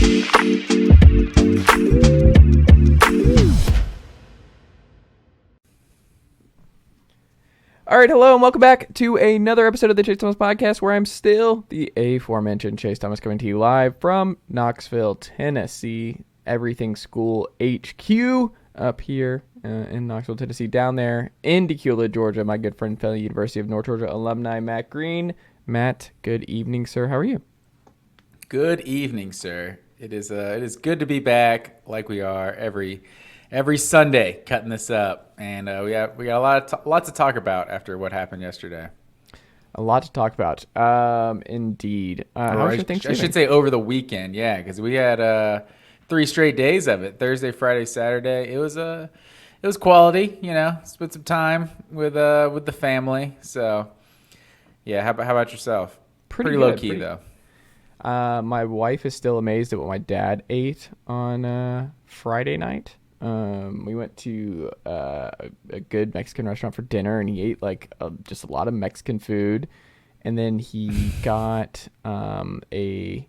All right, hello, and welcome back to another episode of the Chase Thomas Podcast, where I'm still the aforementioned Chase Thomas, coming to you live from Knoxville, Tennessee, Everything School HQ up here in Knoxville, Tennessee. Down there in Decatur, Georgia, my good friend, fellow University of North Georgia alumni, Matt Green. Matt, good evening, sir. How are you? Good evening, sir. It is good to be back, like we are every Sunday, cutting this up, and we got a lot to talk about after what happened yesterday. A lot to talk about, indeed. How was your Thanksgiving? I should say over the weekend, yeah, because we had 3 straight days of it: Thursday, Friday, Saturday. It was quality, Spent some time with the family. So, yeah. How about yourself? Pretty low key though. My wife is still amazed at what my dad ate on Friday night. We went to a good Mexican restaurant for dinner, and he ate just a lot of Mexican food, and then he got a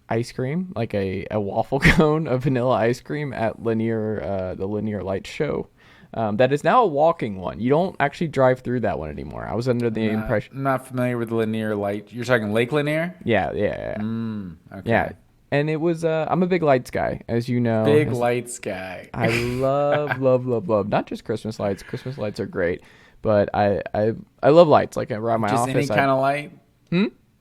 ice cream, like a waffle cone of vanilla ice cream at the Linear Light show. That is now a walking one. You don't actually drive through that one anymore. I was under the impression. I'm not familiar with the Linear Light. You're talking Lake Lanier? Yeah. Okay. Yeah. And it was, I'm a big lights guy, as you know. Big lights guy. I love, not just Christmas lights. Christmas lights are great, but I love lights. Like around my office. Just any kind of light?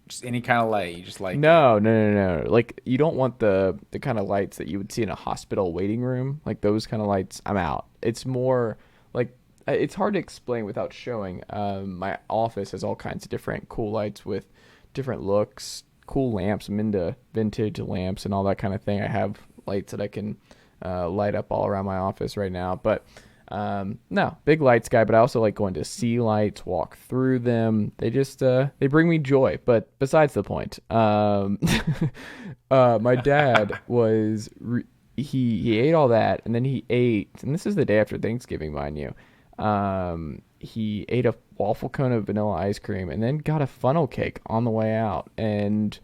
Just any kind of light. You just like No. Like, you don't want the kind of lights that you would see in a hospital waiting room. Like those kind of lights, I'm out. It's more like, it's hard to explain without showing. My office has all kinds of different cool lights with different looks. Cool lamps. I'm into vintage lamps and all that kind of thing. I have lights that I can light up all around my office right now. But no, big lights guy. But I also like going to see lights, walk through them. They just they bring me joy. But besides the point, my dad was he ate all that, and then he ate. And this is the day after Thanksgiving, mind you. He ate a waffle cone of vanilla ice cream and then got a funnel cake on the way out. And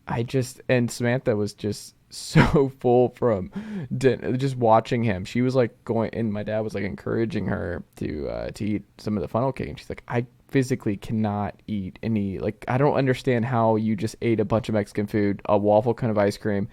Samantha was just so full from just watching him. She was like going, and my dad was like encouraging her to eat some of the funnel cake. And she's like, I physically cannot eat any, like, I don't understand how you just ate a bunch of Mexican food, a waffle cone of ice cream,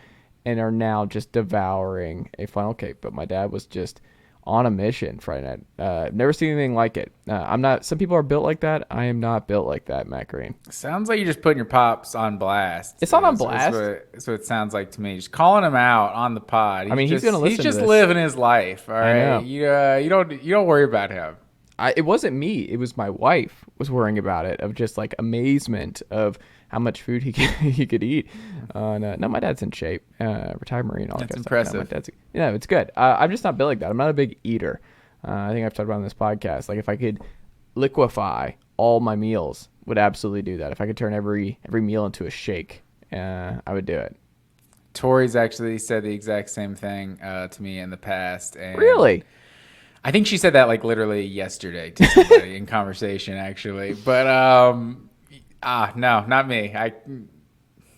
and are now just devouring a funnel cake. But my dad was just on a mission Friday night. Never seen anything like it. I'm not. Some people are built like that. I am not built like that, Matt Green. Sounds like you're just putting your pops on blast. It's not on blast. That's what it sounds like to me. Just calling him out on the pod. He's gonna listen. He's just to this. living his life. All right. I know. You don't worry about him. It wasn't me. It was my wife was worrying about it, of just like amazement of how much food he could eat. No, my dad's in shape. Retired Marine. All That's that impressive. Stuff. It's good. I'm just not built like that. I'm not a big eater. I think I've talked about on this podcast. Like, if I could liquefy all my meals, would absolutely do that. If I could turn every meal into a shake, I would do it. Tori's actually said the exact same thing to me in the past. And Really? I think she said that like literally yesterday to somebody in conversation, actually. But no, not me.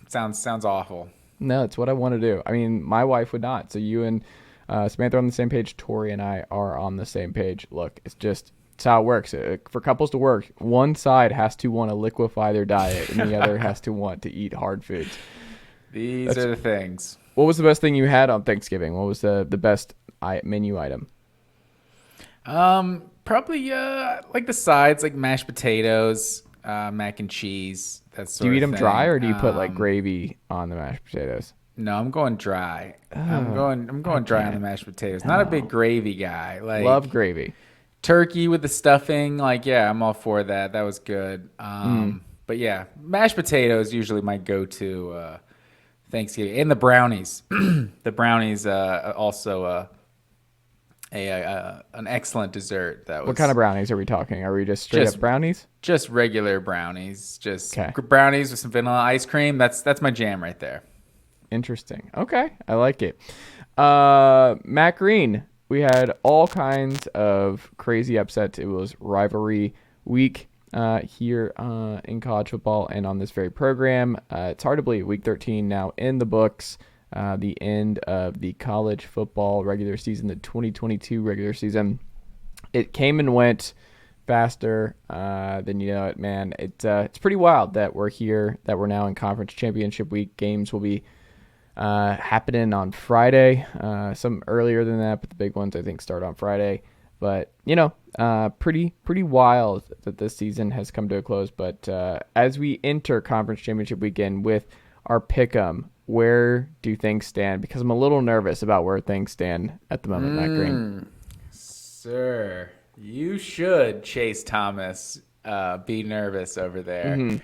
Sounds awful. No, it's what I want to do. I mean, my wife would not. So you and Samantha are on the same page. Tori and I are on the same page. Look, it's how it works. For couples to work, one side has to want to liquefy their diet, and the other has to want to eat hard foods. These are the things. What was the best thing you had on Thanksgiving? What was the best menu item? Probably like the sides, like mashed potatoes, mac and cheese. Do you eat them dry, or do you put like gravy on the mashed potatoes? No, I'm going dry. I'm going dry on the mashed potatoes. Not a big gravy guy. Like, love gravy. Turkey with the stuffing, like, yeah, I'm all for that. That was good. But yeah, mashed potatoes usually my go-to Thanksgiving, and the brownies. The brownies also an excellent dessert. What kind of brownies are we talking? Are we just straight up brownies? Just regular brownies. Just brownies with some vanilla ice cream. That's my jam right there. Interesting. Okay, I like it. Matt Green, we had all kinds of crazy upsets. It was rivalry week here in college football and on this very program. It's hard to believe Week 13 now in the books. the end of the college football regular season, the 2022 regular season. It came and went faster than you know it, man. It's pretty wild that we're here, that we're now in conference championship week. Games will be happening on Friday, some earlier than that, but the big ones I think start on Friday. But pretty wild that this season has come to a close. But as we enter conference championship weekend with our pick'em, where do things stand? Because I'm a little nervous about where things stand at the moment, Matt Green. Sir, you should, Chase Thomas, be nervous over there. Mm-hmm.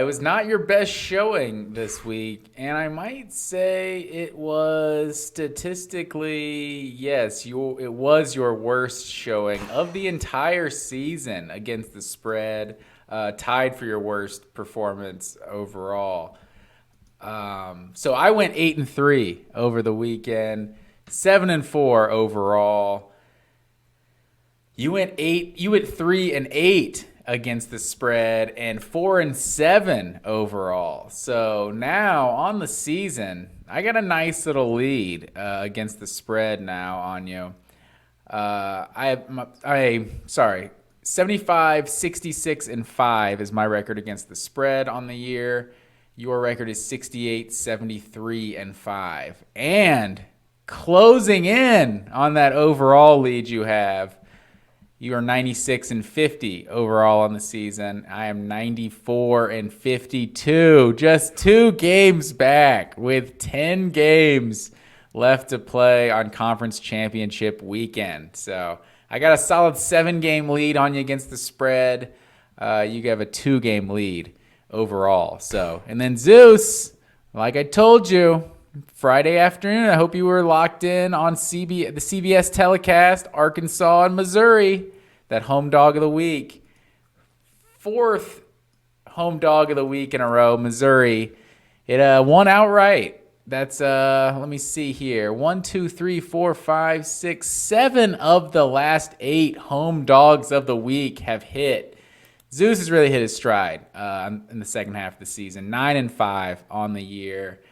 It was not your best showing this week, and I might say it was statistically, yes, it was your worst showing of the entire season against the spread, tied for your worst performance overall. So I went 8-3 over the weekend, 7-4 overall. You went 3-8 against the spread and 4-7 overall. So now on the season, I got a nice little lead against the spread now on you. 75, 66, and 5 is my record against the spread on the year. Your record is 68, 73, and 5. And closing in on that overall lead you have, you are 96 and 50 overall on the season. I am 94 and 52, just 2 games back with 10 games left to play on conference championship weekend. So I got a solid 7-game lead on you against the spread. You have a 2-game lead overall. So, and then Zeus, like I told you, Friday afternoon, I hope you were locked in on the CBS telecast, Arkansas and Missouri, that home dog of the week. 4th home dog of the week in a row, Missouri. It won outright. That's, let me see here. 1, 2, 3, 4, 5, 6, 7 of the last 8 home dogs of the week have hit. Zeus has really hit his stride in the second half of the season. 9-5 on the year.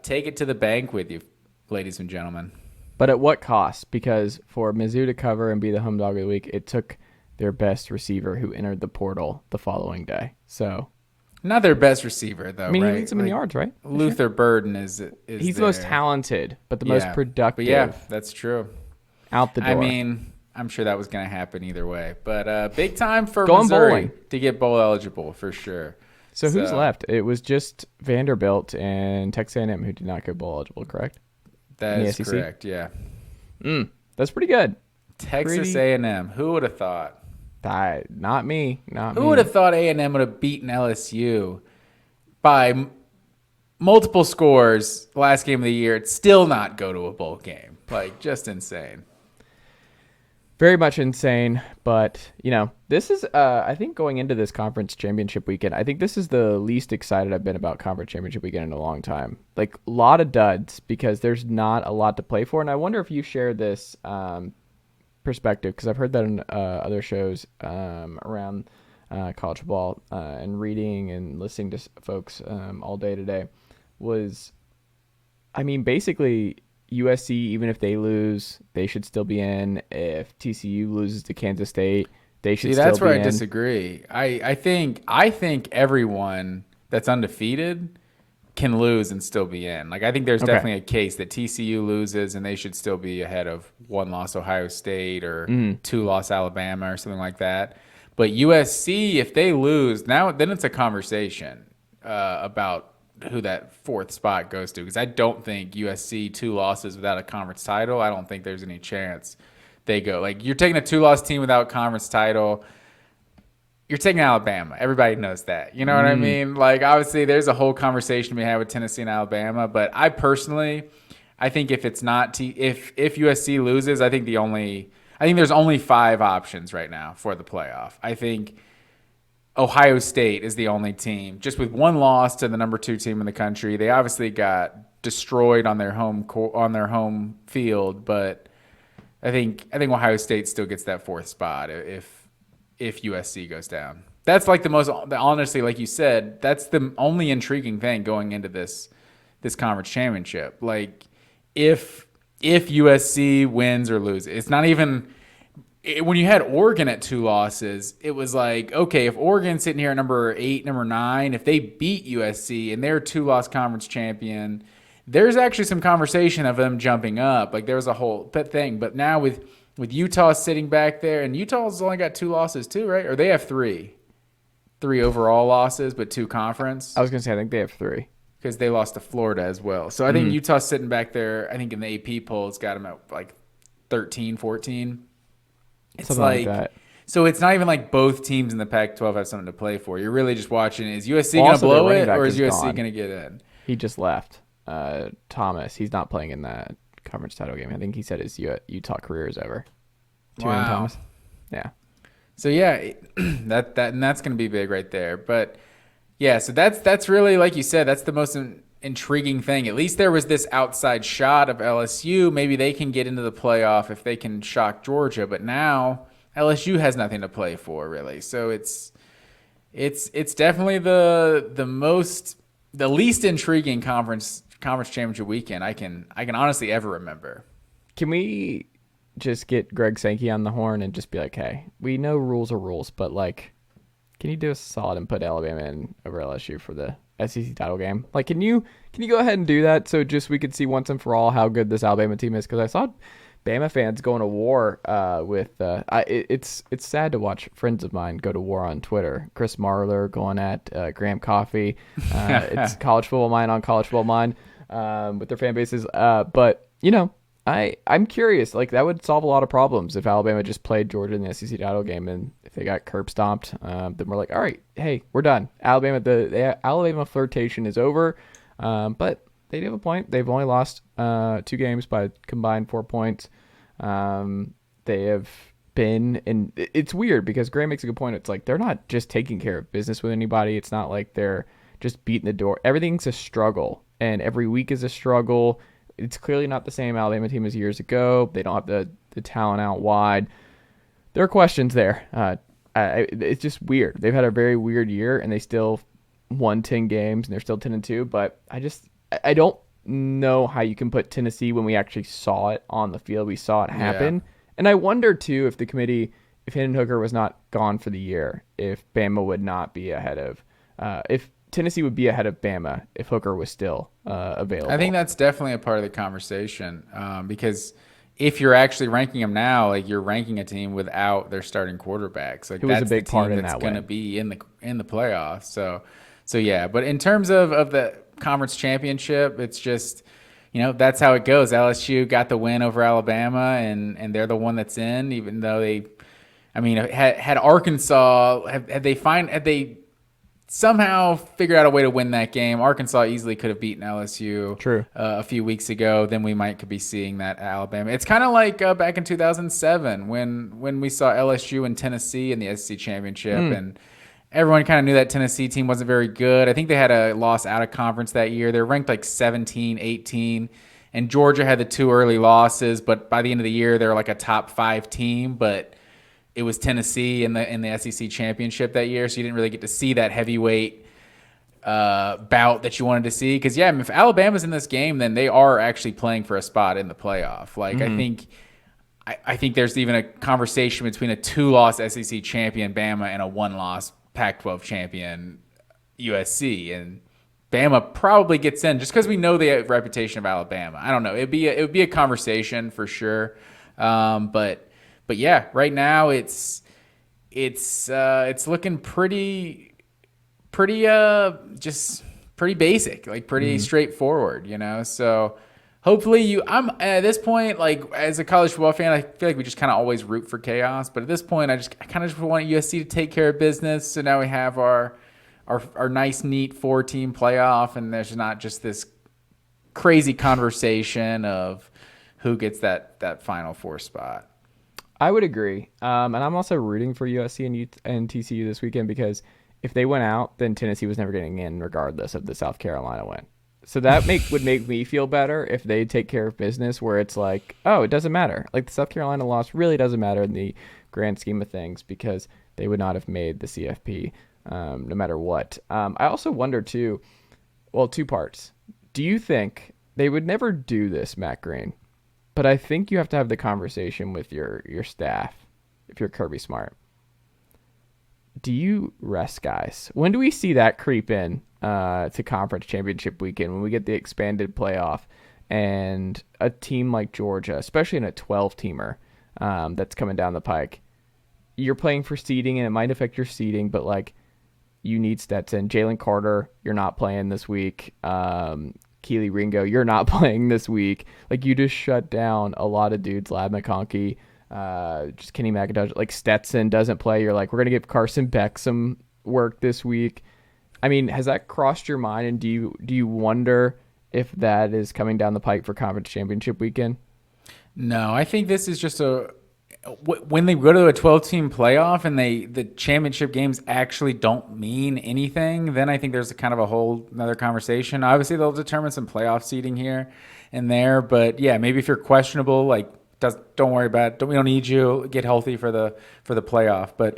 Take it to the bank with you, ladies and gentlemen. But at what cost? Because for Mizzou to cover and be the home dog of the week, it took their best receiver who entered the portal the following day. So, not their best receiver, though. I mean, right? he leads them in yards, right? Luther Burden is he's the most talented, but the most productive. But yeah, that's true. Out the door. I mean, I'm sure that was going to happen either way. But big time for Going Missouri bowling to get bowl eligible for sure. So who's left? It was just Vanderbilt and Texas A&M who did not go bowl eligible, correct? That is correct, yeah. That's pretty good. Texas A&M. Who would have thought? Not me. Who would have thought A&M would have beaten LSU by multiple scores last game of the year? It'd still not go to a bowl game. Like, just insane. Very much insane, but, this is, I think going into this conference championship weekend, I think this is the least excited I've been about conference championship weekend in a long time. Like, a lot of duds because there's not a lot to play for, and I wonder if you share this perspective, because I've heard that in other shows around college football and reading and listening to folks all day today basically USC, even if they lose, they should still be in. If TCU loses to Kansas State, they should still be in. See, that's where I disagree. I think everyone that's undefeated can lose and still be in. Like, I think there's definitely a case that TCU loses and they should still be ahead of 1-loss Ohio State or 2-loss Alabama or something like that. But USC, if they lose, then it's a conversation about who that 4th spot goes to, because I don't think USC 2 losses without a conference title. I don't think there's any chance they go. Like, you're taking a 2-loss team without conference title. You're taking Alabama. Everybody knows that. You know what I mean? Like, obviously, there's a whole conversation we had with Tennessee and Alabama, but I think if it's not if USC loses, I think there's only 5 options right now for the playoff. I think Ohio State is the only team, just with 1 loss to the number 2 team in the country. They obviously got destroyed on their home field, but I think Ohio State still gets that 4th spot if USC goes down. That's like honestly, like you said, that's the only intriguing thing going into this this conference championship. Like if USC wins or loses, it's not even when you had Oregon at 2 losses, it was like, okay, if Oregon's sitting here at number 8, number 9, if they beat USC and they're a 2-loss conference champion, there's actually some conversation of them jumping up. Like there was a whole thing. But now with Utah sitting back there, and Utah's only got 2 losses too, right? Or they have 3 overall losses, but 2 conference. I was going to say, I think they have 3. Because they lost to Florida as well. So I think Utah's sitting back there. I think in the AP poll, it's got them at like 13, 14. It's something like that. So it's not even like both teams in the Pac-12 have something to play for. You're really just watching, is USC going to blow it, or is USC going to get in? He just left. Thomas, he's not playing in that conference title game. I think he said his Utah career is over. Wow. Thomas. Yeah. So yeah, that's going to be big right there. But yeah, so that's really, like you said, that's the most intriguing thing. At least there was this outside shot of LSU. Maybe they can get into the playoff if they can shock Georgia. But now LSU has nothing to play for, really. So it's definitely the least intriguing conference championship weekend I can honestly ever remember. Can we just get Greg Sankey on the horn and just be like, hey, we know rules are rules, but like, can you do us a solid and put Alabama in over LSU for the SEC title game? Like, can you go ahead and do that so just we could see once and for all how good this Alabama team is? Because I saw Bama fans going to war with it's sad to watch friends of mine go to war on Twitter. Chris Marler going at Graham Coffee. It's College Football Mind on College Football Mind with their fan bases. But, you know, I'm curious. Like, that would solve a lot of problems if Alabama just played Georgia in the SEC title game, and if they got curb stomped, then we're like, all right, hey, we're done. The Alabama flirtation is over. But they do have a point. They've only lost 2 games by combined 4 points. They have been, and it's weird because Gray makes a good point. It's like they're not just taking care of business with anybody. It's not like they're just beating the door. Everything's a struggle, and every week is a struggle. It's clearly not the same Alabama team as years ago. They don't have the talent out wide. There are questions there. It's just weird. They've had a very weird year, and they still won 10 games, and they're still 10-2. But I don't know how you can put Tennessee when we actually saw it on the field. We saw it happen. Yeah. And I wonder, too, if the committee, if Hendon Hooker was not gone for the year, if Bama would not be ahead of if Tennessee would be ahead of Bama if Hooker was still available. I think that's definitely a part of the conversation because if you're actually ranking them now, like you're ranking a team without their starting quarterbacks. Like it was a big part in that that's going to be in the playoffs. So yeah, but in terms of the conference championship, it's just, you know, that's how it goes. LSU got the win over Alabama, and they're the one that's in, even though had Arkansas, had they somehow figured out a way to win that game, Arkansas easily could have beaten LSU. True. A few weeks ago. Then we could be seeing that Alabama. It's kind of like back in 2007 when we saw LSU and Tennessee in the SEC championship, and everyone kind of knew that Tennessee team wasn't very good. I think they had a loss out of conference that year. They were ranked like 17, 18, and Georgia had the 2 early losses, but by the end of the year, they were like a top 5 team, but it was Tennessee in the SEC championship that year, so you didn't really get to see that heavyweight bout that you wanted to see. Because, yeah, if Alabama's in this game, then they are actually playing for a spot in the playoff. Like, I think there's even a conversation between a 2-loss SEC champion, Bama, and a 1-loss Pac-12 champion, USC. And Bama probably gets in just because we know the reputation of Alabama. I don't know. It would be a conversation for sure. But yeah, right now it's looking pretty basic, like pretty straightforward, you know. So hopefully I'm at this point, like as a college football fan, I feel like we just kind of always root for chaos. But at this point, I kind of just want USC to take care of business. So now we have our nice, neat 4-team playoff, and there's not just this crazy conversation of who gets that Final Four spot. I would agree. And I'm also rooting for USC and TCU this weekend because if they went out, then Tennessee was never getting in regardless of the South Carolina win. So that would make me feel better if they take care of business where it's like, oh, it doesn't matter. Like the South Carolina loss really doesn't matter in the grand scheme of things because they would not have made the CFP no matter what. I also wonder too, well, 2 parts. Do you think they would never do this, Matt Green? But I think you have to have the conversation with your staff if you're Kirby Smart. Do you rest guys? When do we see that creep in to conference championship weekend when we get the expanded playoff and a team like Georgia, especially in a 12-teamer that's coming down the pike? You're playing for seeding, and it might affect your seeding, but like you need Stetson. Jalen Carter, you're not playing this week. Keely Ringo, you're not playing this week. Like you just shut down a lot of dudes. Lab McConkey, just Kenny McIntosh. Like Stetson doesn't play. You're like, we're gonna give Carson Beck some work this week. I mean, has that crossed your mind? And do you wonder if that is coming down the pike for conference championship weekend? No, I think this is just when they go to a 12-team playoff and the championship games actually don't mean anything, then I think there's kind of a whole another conversation. Obviously, they'll determine some playoff seeding here and there, but yeah, maybe if you're questionable, like don't worry about it. We don't need you. Get healthy for the playoff. But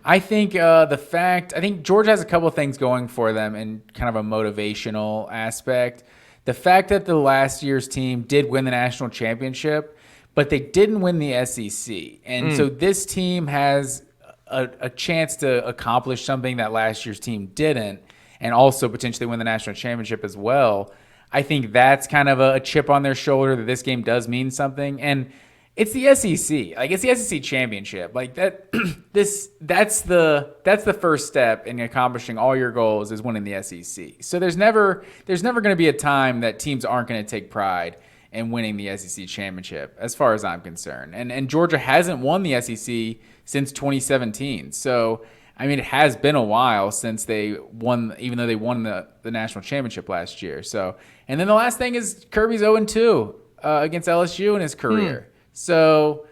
I think I think Georgia has a couple of things going for them in kind of a motivational aspect. The fact that the last year's team did win the national championship, but they didn't win the SEC. And so this team has a chance to accomplish something that last year's team didn't, and also potentially win the national championship as well. I think that's kind of a chip on their shoulder that this game does mean something. And it's the SEC. Like, it's the SEC championship. Like that that's the first step in accomplishing all your goals is winning the SEC. So there's never going to be a time that teams aren't going to take pride in winning the SEC championship, as far as I'm concerned. And Georgia hasn't won the SEC since 2017. So, I mean, it has been a while since they won, even though they won the national championship last year. So, and then the last thing is Kirby's 0-2 against LSU in his career. So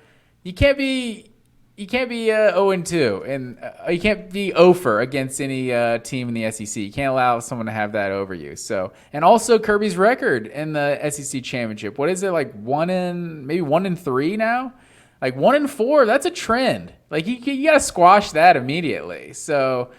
you can't be 0-2, and you can't be 0-for against any team in the SEC. You can't allow someone to have that over you. So, and also Kirby's record in the SEC championship. What is it, like 1-3 now? Like 1-4. That's a trend. Like you got to squash that immediately. So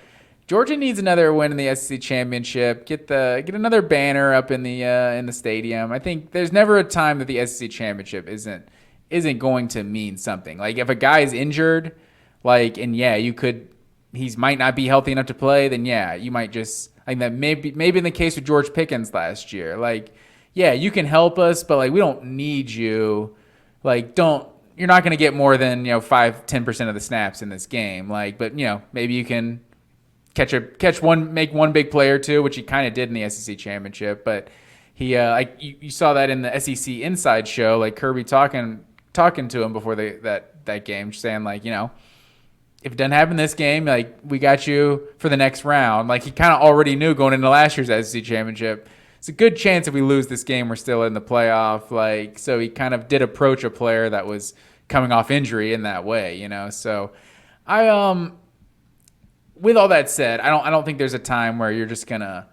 Georgia needs another win in the SEC championship. Get another banner up in the stadium. I think there's never a time that the SEC championship isn't going to mean something. Like if a guy is injured, like, and yeah, he might not be healthy enough to play, then yeah, you might just, like that maybe in the case with George Pickens last year, like, yeah, you can help us, but like, we don't need you. Like, you're not going to get more than, 5-10% of the snaps in this game. Like, but maybe you can make one big play or two, which he kind of did in the SEC championship, but he, like you saw that in the SEC Inside Show, like Kirby talking to him before that game, saying like, if it doesn't happen this game, like we got you for the next round. Like he kind of already knew going into last year's SEC championship, it's a good chance if we lose this game, we're still in the playoff. Like, so he kind of did approach a player that was coming off injury in that way, So I, with all that said, I don't think there's a time where you're just gonna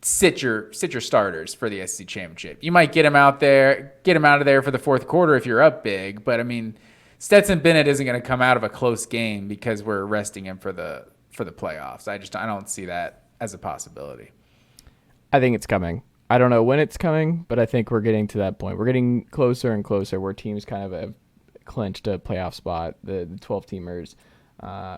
sit your starters for the SEC championship. You might get them out of there for the fourth quarter if you're up big, but I mean, Stetson Bennett isn't going to come out of a close game because we're resting him for the playoffs. I don't see that as a possibility. I think it's coming. I don't know when it's coming, but I think we're getting to that point. We're getting closer and closer where teams kind of have clinched a playoff spot, the 12-teamers,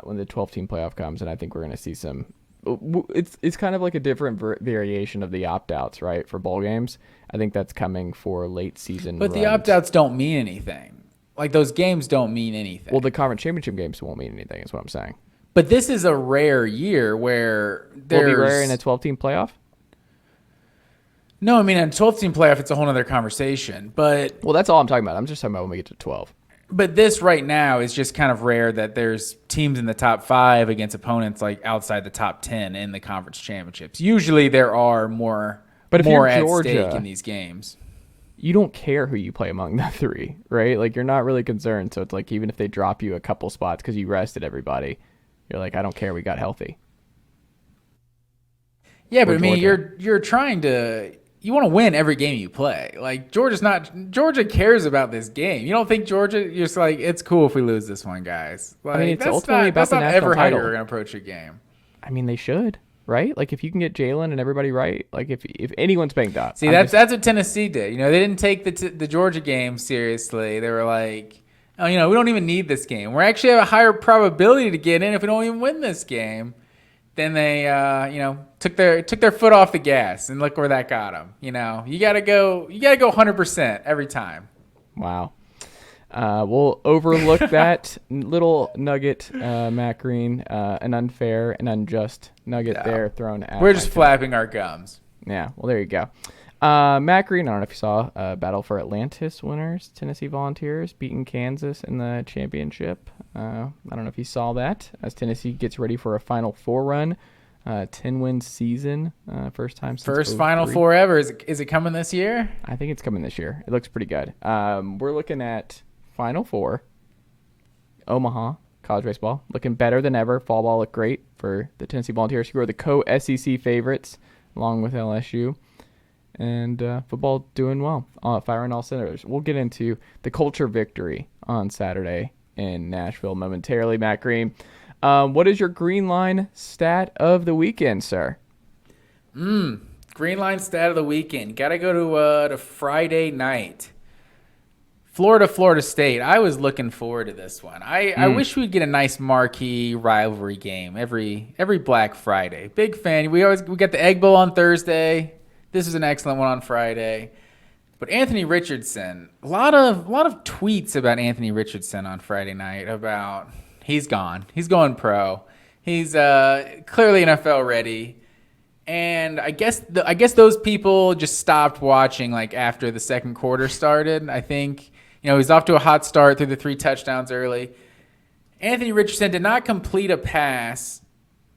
when the 12-team playoff comes, and I think we're going to see some. It's kind of like a different variation of the opt-outs, right, for bowl games. I think that's coming for late season. But the opt-outs don't mean anything. Like, those games don't mean anything. Well, the conference championship games won't mean anything, is what I'm saying. But this is a rare year where there's... Will it be rare in a 12-team playoff? No, I mean, in a 12-team playoff, it's a whole other conversation. But well, that's all I'm talking about. I'm just talking about when we get to 12. But this right now is just kind of rare that there's teams in the top 5 against opponents like outside the top 10 in the conference championships. Usually there are more at stake in these games. You don't care who you play among the 3, right? Like, you're not really concerned. So it's like, even if they drop you a couple spots because you rested everybody, you're like, I don't care. We got healthy. Yeah, but I mean, you're trying to... You want to win every game you play. Like, Georgia cares about this game. You don't think Georgia, you're just like, it's cool if we lose this one, guys. Like, I mean, it's ultimately about the national title. That's not ever how you're going to approach a game. I mean, they should. right? Like if you can get Jalen and everybody right, like if anyone's banged up. See, that's what Tennessee did. You know, they didn't take the Georgia game seriously. They were like, oh, you know, we don't even need this game. We actually have a higher probability to get in if we don't even win this game. Then they, took their foot off the gas, and look where that got them. You know, you gotta go 100% every time. Wow. We'll overlook that little nugget, Matt Green, an unfair and unjust nugget there thrown at. We're just flapping our gums. Yeah, well, there you go. Matt Green, I don't know if you saw Battle for Atlantis winners, Tennessee Volunteers beating Kansas in the championship. I don't know if you saw that as Tennessee gets ready for a Final Four run, 10-win season, first time since First 03. Final Four ever. Is it coming this year? I think it's coming this year. It looks pretty good. We're looking at Final Four, Omaha, college baseball, looking better than ever. Fall ball looked great for the Tennessee Volunteers, who are the co-SEC favorites, along with LSU. And football doing well, firing all cylinders. We'll get into the culture victory on Saturday in Nashville momentarily. Matt Green, what is your green line stat of the weekend, sir? Green line stat of the weekend. Got to go to Friday night. Florida State. I was looking forward to this one. I wish we'd get a nice marquee rivalry game every Black Friday. Big fan. We got the Egg Bowl on Thursday. This is an excellent one on Friday. But Anthony Richardson, a lot of tweets about Anthony Richardson on Friday night about he's gone. He's going pro. He's clearly NFL ready. And I guess those people just stopped watching like after the second quarter started. I think, he's off to a hot start through the 3 touchdowns early. Anthony Richardson did not complete a pass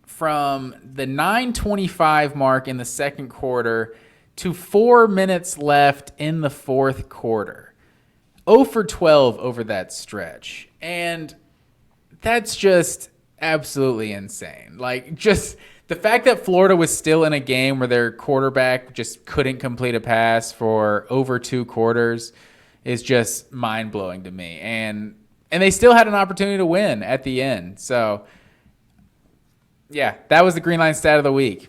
from the 9:25 mark in the second quarter to 4 minutes left in the fourth quarter. 0 for 12 over that stretch. And that's just absolutely insane. Like, just the fact that Florida was still in a game where their quarterback just couldn't complete a pass for over 2 quarters is just mind-blowing to me. And they still had an opportunity to win at the end. So, yeah, that was the green line stat of the week.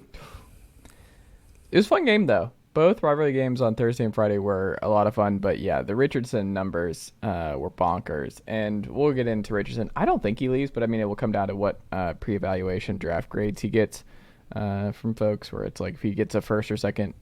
It was a fun game, though. Both rivalry games on Thursday and Friday were a lot of fun, but yeah, the Richardson numbers were bonkers, and we'll get into Richardson. I don't think he leaves, but I mean, it will come down to what pre-evaluation draft grades he gets from folks, where it's like if he gets a first or second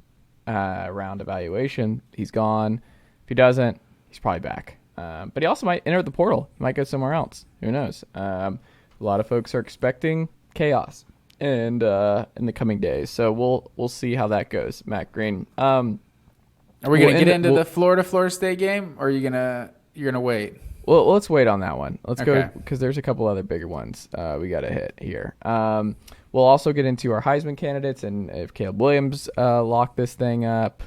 round evaluation, he's gone. If he doesn't, he's probably back. But he also might enter the portal. He might go somewhere else. Who knows? A lot of folks are expecting chaos and in the coming days, so we'll see how that goes. Matt Green, are we gonna get into the Florida State game, or you're gonna wait? Well, let's wait on that one. Let's go because there's a couple other bigger ones we got to hit here. We'll also get into our Heisman candidates and if Caleb Williams lock this thing up.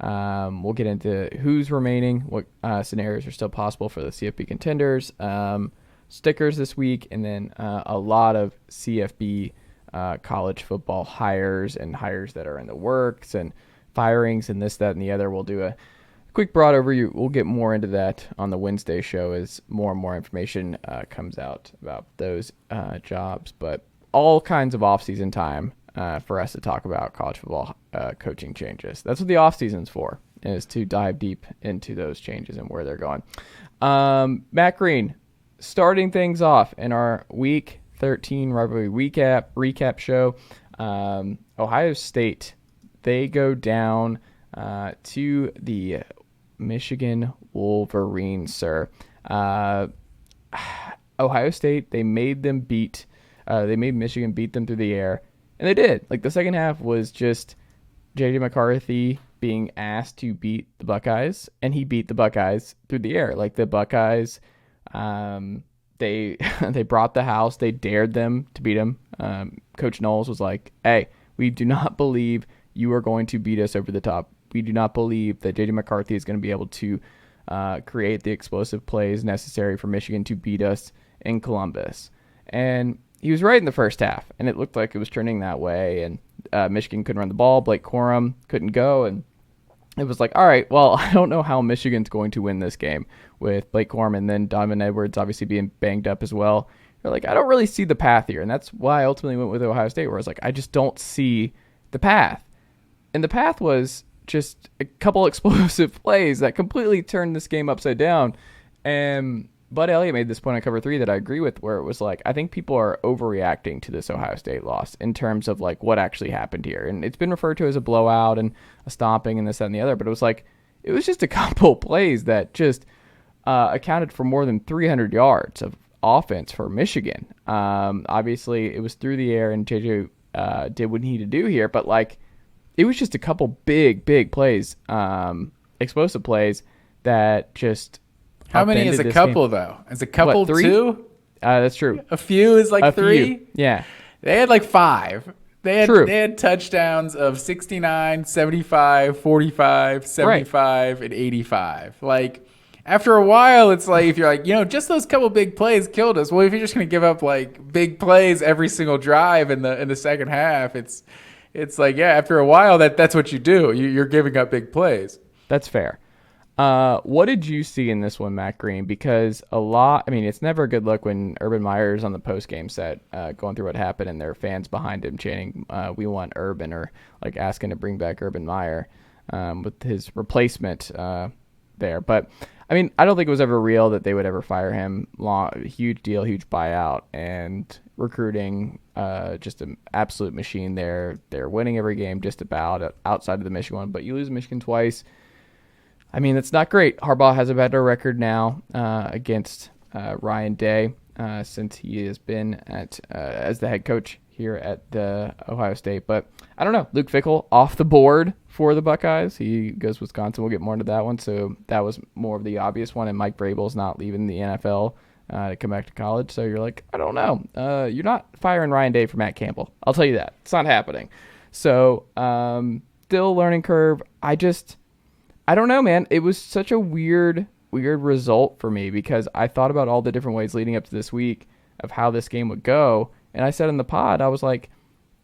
We'll get into who's remaining, what scenarios are still possible for the CFP contenders, stickers this week, and then a lot of CFB college football hires and hires that are in the works and firings and this, that, and the other. We'll do a quick broad overview. We'll get more into that on the Wednesday show as more and more information comes out about those jobs. But all kinds of off-season time for us to talk about college football coaching changes. That's what the off-season's for, is to dive deep into those changes and where they're going. Matt Green, starting things off in our Week 13 rivalry recap show. Ohio State, they go down to the Michigan Wolverines, sir. Ohio State, they made Michigan beat them through the air, and they did. Like, the second half was just J.J. McCarthy being asked to beat the Buckeyes, and he beat the Buckeyes through the air. Like, the Buckeyes, they brought the house. They dared them to beat him. Coach Knowles was like, hey, we do not believe you are going to beat us over the top. We do not believe that J.J. McCarthy is going to be able to create the explosive plays necessary for Michigan to beat us in Columbus. And he was right in the first half, and it looked like it was turning that way, and Michigan couldn't run the ball. Blake Corum couldn't go, and it was like, all right, well, I don't know how Michigan's going to win this game with Blake Corum and then Donovan Edwards obviously being banged up as well. you're like, I don't really see the path here. And that's why I ultimately went with Ohio State, where I was like, I just don't see the path. And the path was just a couple explosive plays that completely turned this game upside down. And Bud Elliott made this point on Cover 3 that I agree with, where it was like, I think people are overreacting to this Ohio State loss in terms of like what actually happened here. And it's been referred to as a blowout and a stomping and this, that, and the other. But it was like, it was just a couple plays that just accounted for more than 300 yards of offense for Michigan. Obviously, it was through the air and JJ did what he needed to do here. But like, it was just a couple big plays, explosive plays that just. How many is a couple, though? Is a couple what, 3? 2? That's true. A few is like a 3? Few. Yeah. They had like 5. They had touchdowns of 69, 75, 45, 75, and 85. Like, after a while, it's like, if you're like, just those couple big plays killed us. Well, if you're just going to give up like big plays every single drive in the second half, it's like, yeah, after a while, that's what you do. You're giving up big plays. That's fair. What did you see in this one, Matt Green? Because it's never a good look when Urban Meyer's on the post-game set going through what happened and there are fans behind him chanting, we want Urban, or like asking to bring back Urban Meyer with his replacement there. But, I don't think it was ever real that they would ever fire him. Huge deal, huge buyout, and recruiting, just an absolute machine there. They're winning every game just about outside of the Michigan one, but you lose Michigan twice. It's not great. Harbaugh has a better record now against Ryan Day since he has been as the head coach here at the Ohio State. But I don't know. Luke Fickell off the board for the Buckeyes. He goes Wisconsin. We'll get more into that one. So that was more of the obvious one. And Mike Vrabel's not leaving the NFL to come back to college. So you're like, I don't know. You're not firing Ryan Day for Matt Campbell. I'll tell you that. It's not happening. So still learning curve. I don't know, man. It was such a weird result for me because I thought about all the different ways leading up to this week of how this game would go. And I said in the pod, I was like,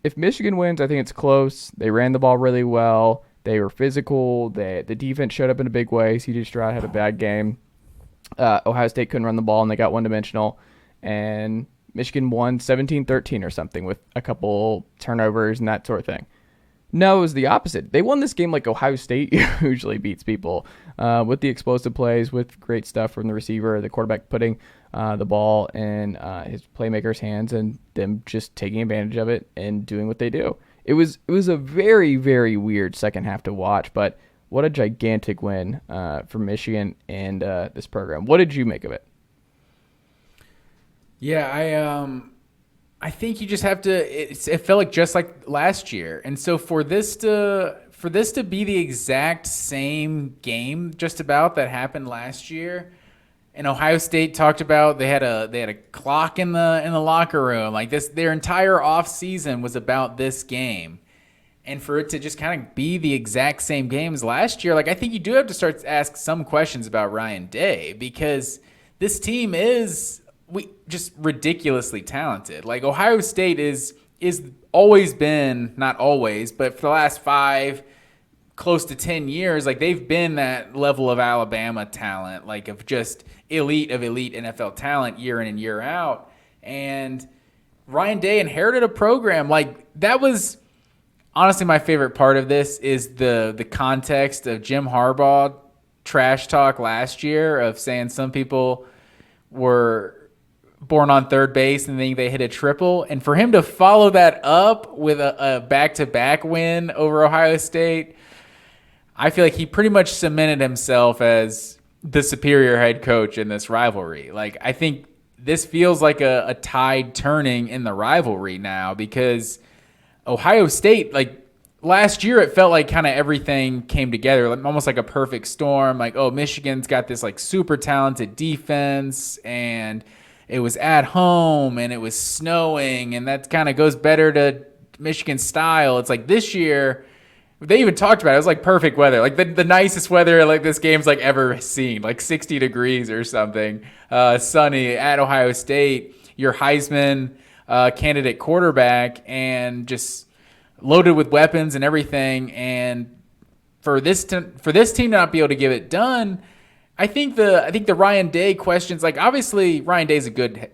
if Michigan wins, I think it's close. They ran the ball really well. They were physical. The defense showed up in a big way. C.J. Stroud had a bad game. Ohio State couldn't run the ball, and they got one-dimensional. And Michigan won 17-13 or something with a couple turnovers and that sort of thing. No, it was the opposite. They won this game like Ohio State usually beats people with the explosive plays, with great stuff from the receiver, the quarterback putting the ball in his playmaker's hands and them just taking advantage of it and doing what they do. It was a very, very weird second half to watch, but what a gigantic win for Michigan and this program. What did you make of it? Yeah, I think you just have to. It felt like just like last year, and so for this to be the exact same game, just about that happened last year, and Ohio State talked about they had a clock in the locker room, like this. Their entire off season was about this game, and for it to just kind of be the exact same game as last year, like I think you do have to start to ask some questions about Ryan Day because this team is. Just ridiculously talented. Like Ohio State is always been, not always, but for the last 5, close to 10 years, like they've been that level of Alabama talent, like of just elite NFL talent year in and year out. And Ryan Day inherited a program like that was honestly my favorite part of this is the context of Jim Harbaugh trash talk last year of saying some people were born on third base and then they hit a triple. And for him to follow that up with a back-to-back win over Ohio State, I feel like he pretty much cemented himself as the superior head coach in this rivalry. Like, I think this feels like a tide turning in the rivalry now because Ohio State, like last year, it felt like kind of everything came together, like almost like a perfect storm. Like, oh, Michigan's got this like super talented defense and it was at home and it was snowing and that kind of goes better to Michigan style. It's like this year, they even talked about it. It was like perfect weather, like the nicest weather like this game's like ever seen, like 60 degrees or something, sunny at Ohio State, your Heisman candidate quarterback and just loaded with weapons and everything. And for this team to not be able to give it done, I think the Ryan Day questions, like obviously Ryan Day's a good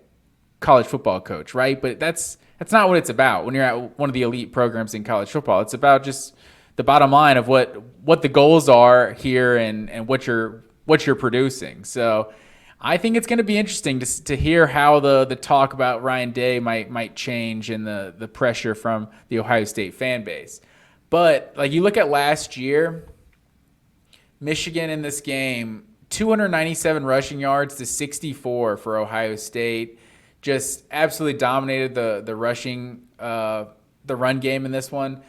college football coach, right? But that's not what it's about when you're at one of the elite programs in college football. It's about just the bottom line of what the goals are here and what you're producing. So I think it's going to be interesting to hear how the talk about Ryan Day might change and the pressure from the Ohio State fan base. But like you look at last year, Michigan in this game, 297 rushing yards to 64 for Ohio State. Just absolutely dominated the rushing, the run game in this one.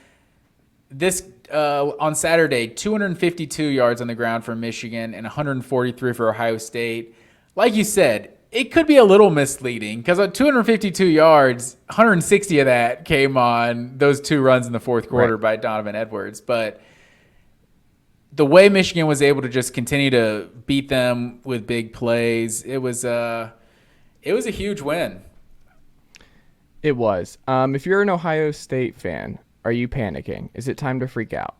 This on Saturday, 252 yards on the ground for Michigan and 143 for Ohio State. Like you said, it could be a little misleading because on 252 yards, 160 of that came on those 2 runs in the fourth quarter by Donovan Edwards. But the way Michigan was able to just continue to beat them with big plays, it was a huge win. It was. If you're an Ohio State fan, are you panicking? Is it time to freak out?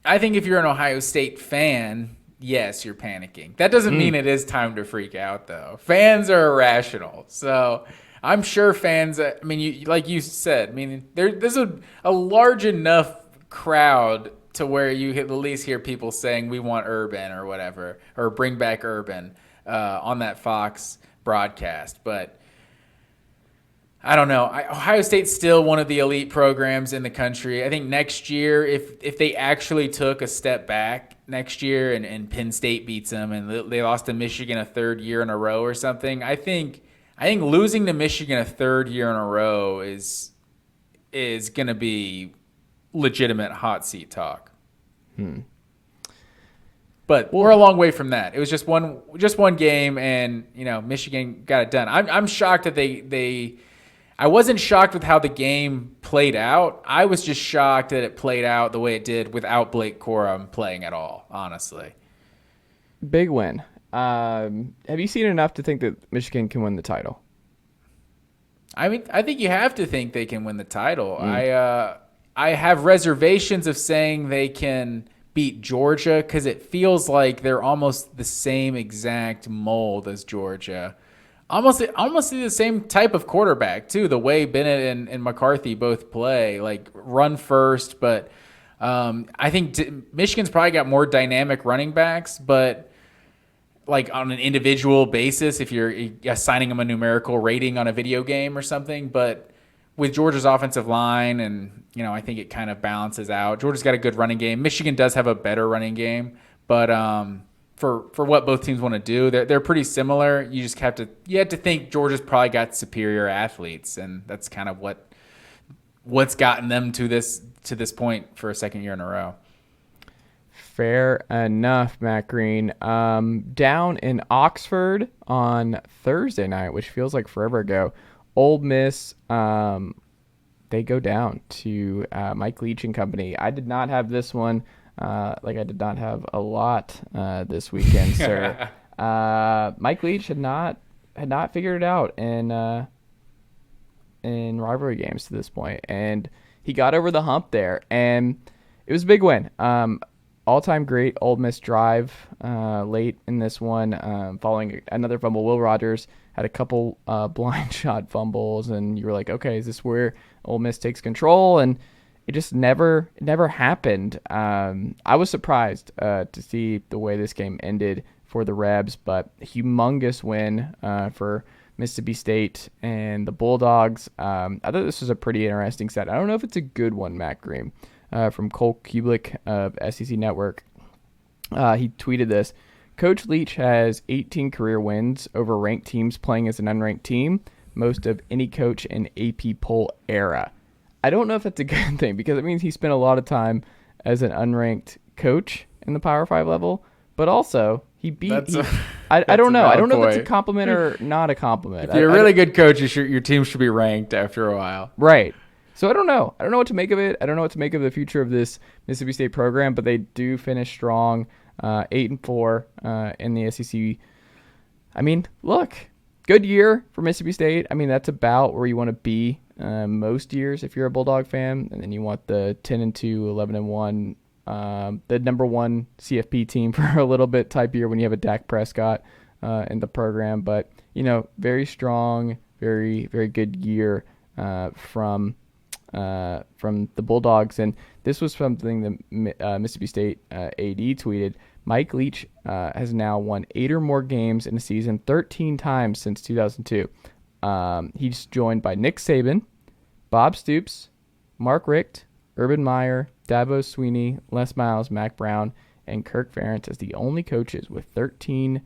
I think if you're an Ohio State fan, yes, you're panicking. That doesn't mean it is time to freak out, though. Fans are irrational. So I'm sure fans, I mean, like you said, I mean, there's a large enough crowd to where you at least hear people saying we want Urban or whatever, or bring back Urban on that Fox broadcast. But I don't know. Ohio State's still one of the elite programs in the country. I think next year, if they actually took a step back next year and Penn State beats them and they lost to Michigan a third year in a row or something, I think losing to Michigan a third year in a row is going to be legitimate hot seat talk. But we're a long way from that. It was just one game, and Michigan got it done. I'm shocked that they I wasn't shocked with how the game played out. I was just shocked that it played out the way it did without Blake Corum playing at all, honestly. Big win. Have you seen enough to think that Michigan can win the title? I mean, I think you have to think they can win the title. I have reservations of saying they can beat Georgia because it feels like they're almost the same exact mold as Georgia. Almost the same type of quarterback, too, the way Bennett and McCarthy both play, like run first. But I think Michigan's probably got more dynamic running backs, but like on an individual basis, if you're assigning them a numerical rating on a video game or something. But with Georgia's offensive line, and I think it kind of balances out. Georgia's got a good running game. Michigan does have a better running game, but for what both teams want to do, they're pretty similar. You just have to think Georgia's probably got superior athletes, and that's kind of what's gotten them to this point for a second year in a row. Fair enough, Matt Green. Down in Oxford on Thursday night, which feels like forever ago, Ole Miss, they go down to Mike Leach and company. I did not have this one. Like I did not have a lot this weekend, sir. Mike Leach had not figured it out in rivalry games to this point, and he got over the hump there, and it was a big win. All-time great Ole Miss drive late in this one, following another fumble. Will Rogers had a couple blind shot fumbles, and you were like, okay, is this where Ole Miss takes control? And it just never happened. I was surprised to see the way this game ended for the Rebs, but humongous win for Mississippi State and the Bulldogs. I thought this was a pretty interesting set. I don't know if it's a good one, Matt Green, from Cole Kublik of SEC Network. He tweeted this. Coach Leach has 18 career wins over ranked teams playing as an unranked team, most of any coach in AP poll era. I don't know if that's a good thing because it means he spent a lot of time as an unranked coach in the Power 5 level, but also he beat. I don't know. I don't know if it's a compliment or not a compliment. If you're a really good coach, your team should be ranked after a while. Right. So I don't know. I don't know what to make of it. I don't know what to make of the future of this Mississippi State program, but they do finish strong, 8-4 in the SEC. I mean, look, good year for Mississippi State. I mean, that's about where you want to be most years if you're a Bulldog fan, and then you want the 10-2, 11-1, the number one CFP team for a little bit type year when you have a Dak Prescott in the program. But, very strong, very, very good year from the Bulldogs. And this was something that Mississippi State AD tweeted. Mike Leach has now won 8 or more games in a season 13 times since 2002. He's joined by Nick Saban, Bob Stoops, Mark Richt, Urban Meyer, Dabo Sweeney, Les Miles, Mac Brown, and Kirk Ferentz as the only coaches with 13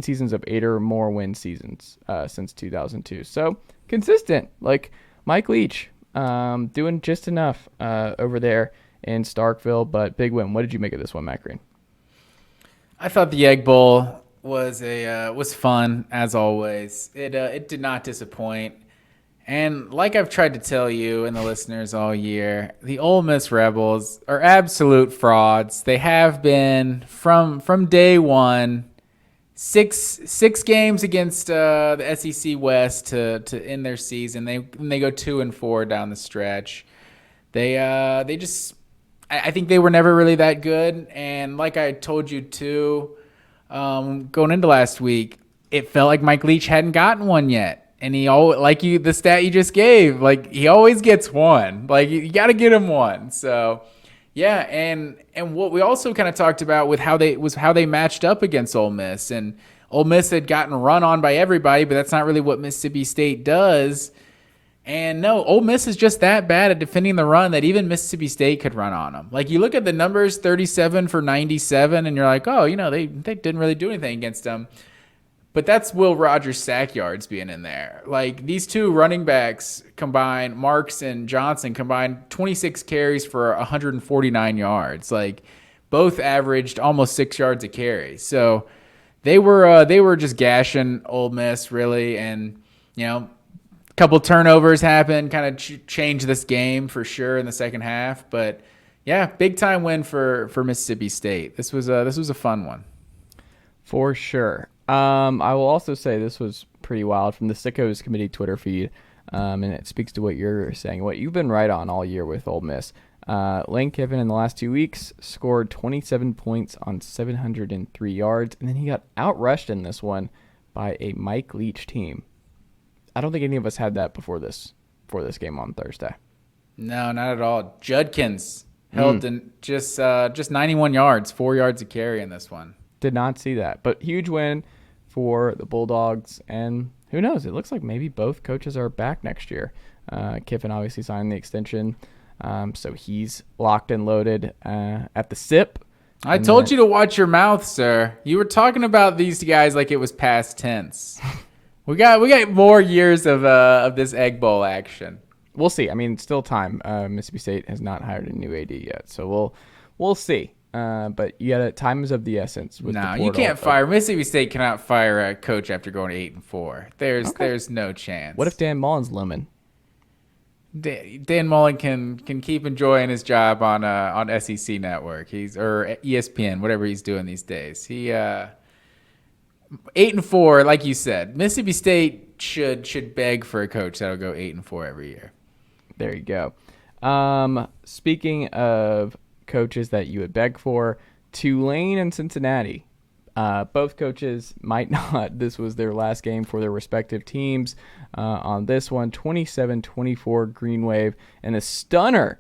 seasons of 8 or more win seasons since 2002. So consistent, like Mike Leach, doing just enough over there in Starkville, but big win. What did you make of this one, Matt Green? I thought the Egg Bowl was fun as always. It did not disappoint. And like I've tried to tell you and the listeners all year, the Ole Miss Rebels are absolute frauds. They have been from day one. Six games against the SEC West to end their season. They go 2-4 down the stretch. They just I think they were never really that good. And like I told you too, going into last week, it felt like Mike Leach hadn't gotten one yet. And he always, the stat you just gave, he always gets one. You got to get him one. So, yeah, and what we also kind of talked about with how they matched up against Ole Miss, and Ole Miss had gotten run on by everybody, but that's not really what Mississippi State does. And no, Ole Miss is just that bad at defending the run that even Mississippi State could run on them. You look at the numbers, 37 for 97, and you're like, oh, they didn't really do anything against them. But that's Will Rogers' sack yards being in there. These two running backs combined, Marks and Johnson combined 26 carries for 149 yards. Both averaged almost 6 yards a carry. So they were just gashing Ole Miss really, and a couple turnovers happened, kind of changed this game for sure in the second half. But yeah, big time win for Mississippi State. This was a fun one. For sure. I will also say this was pretty wild from the Sickos Committee Twitter feed, and it speaks to what you're saying, what you've been right on all year with Ole Miss. Lane Kiffin in the last 2 weeks scored 27 points on 703 yards, and then he got outrushed in this one by a Mike Leach team. I don't think any of us had that before this game on Thursday. No, not at all. Judkins held in just 91 yards, 4 yards a carry in this one. Did not see that, but huge win for the Bulldogs, and who knows? It looks like maybe both coaches are back next year. Kiffin obviously signed the extension, so he's locked and loaded at the SIP. I told you to watch your mouth, sir. You were talking about these guys like it was past tense. we got more years of this Egg Bowl action. We'll see. I mean, still time. Mississippi State has not hired a new AD yet, so we'll see. But time is of the essence. No, you can't fire. Mississippi State cannot fire a coach after going 8-4. There's no chance. What if Dan Mullen's looming? Dan Mullen can keep enjoying his job on SEC Network. Or ESPN, whatever he's doing these days. He 8-4, like you said. Mississippi State should beg for a coach that'll go 8-4 every year. There you go. Speaking of coaches that you would beg for, Tulane and Cincinnati. Both coaches might not. This was their last game for their respective teams. On this one, 27-24 Green Wave, and a stunner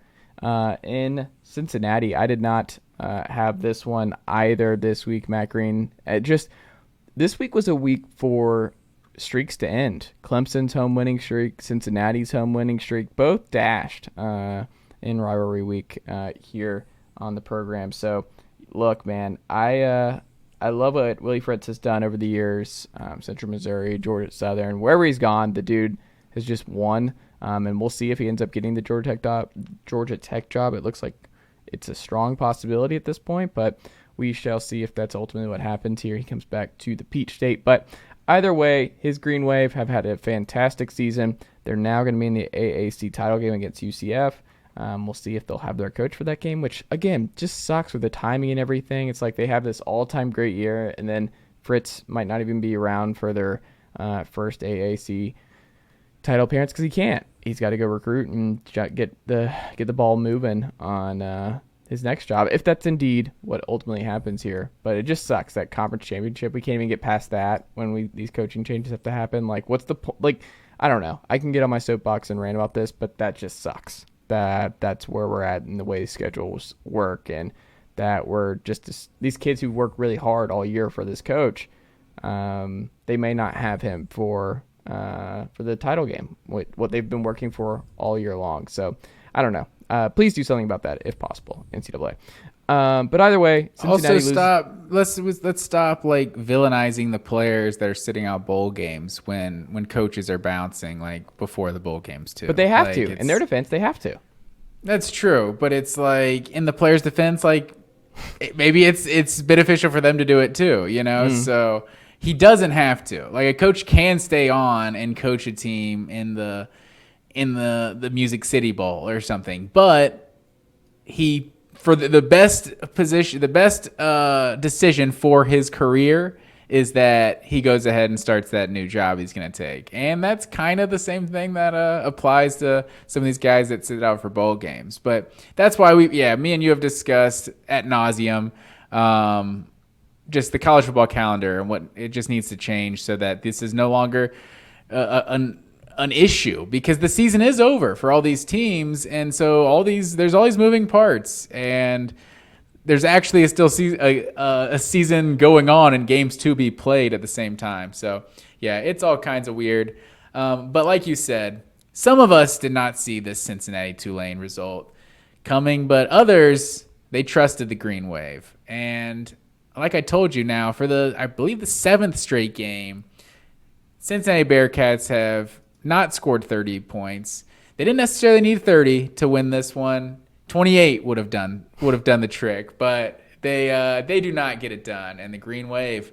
in Cincinnati. I did not have this one either this week, Matt Green. This week was a week for streaks to end. Clemson's home winning streak, Cincinnati's home winning streak, both dashed in rivalry week here on the program. So, look, man, I love what Willie Fritz has done over the years. Central Missouri, Georgia Southern, wherever he's gone, the dude has just won. And we'll see if he ends up getting the Georgia Tech job. It looks like it's a strong possibility at this point, but we shall see if that's ultimately what happens here. He comes back to the Peach State. But either way, his Green Wave have had a fantastic season. They're now going to be in the AAC title game against UCF. We'll see if they'll have their coach for that game, which, again, just sucks with the timing and everything. It's like they have this all-time great year, and then Fritz might not even be around for their first AAC title appearance because he can't. He's got to go recruit and get the ball moving on his next job, if that's indeed what ultimately happens here. But it just sucks that conference championship. We can't even get past that when these coaching changes have to happen. Like, what's the like? I don't know. I can get on my soapbox and rant about this, but that just sucks. That's where we're at in the way schedules work, and that we're just these kids who work really hard all year for this coach. They may not have him for the title game, what they've been working for all year long. So I don't know. Please do something about that if possible, NCAA. But either way, Cincinnati also stop. Let's stop like villainizing the players that are sitting out bowl games when coaches are bouncing like before the bowl games too. But they have to. In their defense, they have to. That's true, but it's like in the players' defense, like maybe it's beneficial for them to do it too. So he doesn't have to. Like a coach can stay on and coach a team in the Music City Bowl or something, but he for the best position, the best decision for his career is that he goes ahead and starts that new job he's going to take. And that's kind of the same thing that applies to some of these guys that sit out for bowl games. But that's why me and you have discussed ad nauseum just the college football calendar and what it just needs to change so that this is no longer an issue, because the season is over for all these teams. And so there's all these moving parts, and there's actually a season going on and games to be played at the same time. So, yeah, it's all kinds of weird. But like you said, some of us did not see this Cincinnati-Tulane result coming, but others, they trusted the green wave. And like I told you now, for I believe the 7th straight game, Cincinnati Bearcats have not scored 30 points. They didn't necessarily need 30 to win this one. 28 would have done the trick, but they do not get it done. And the Green Wave,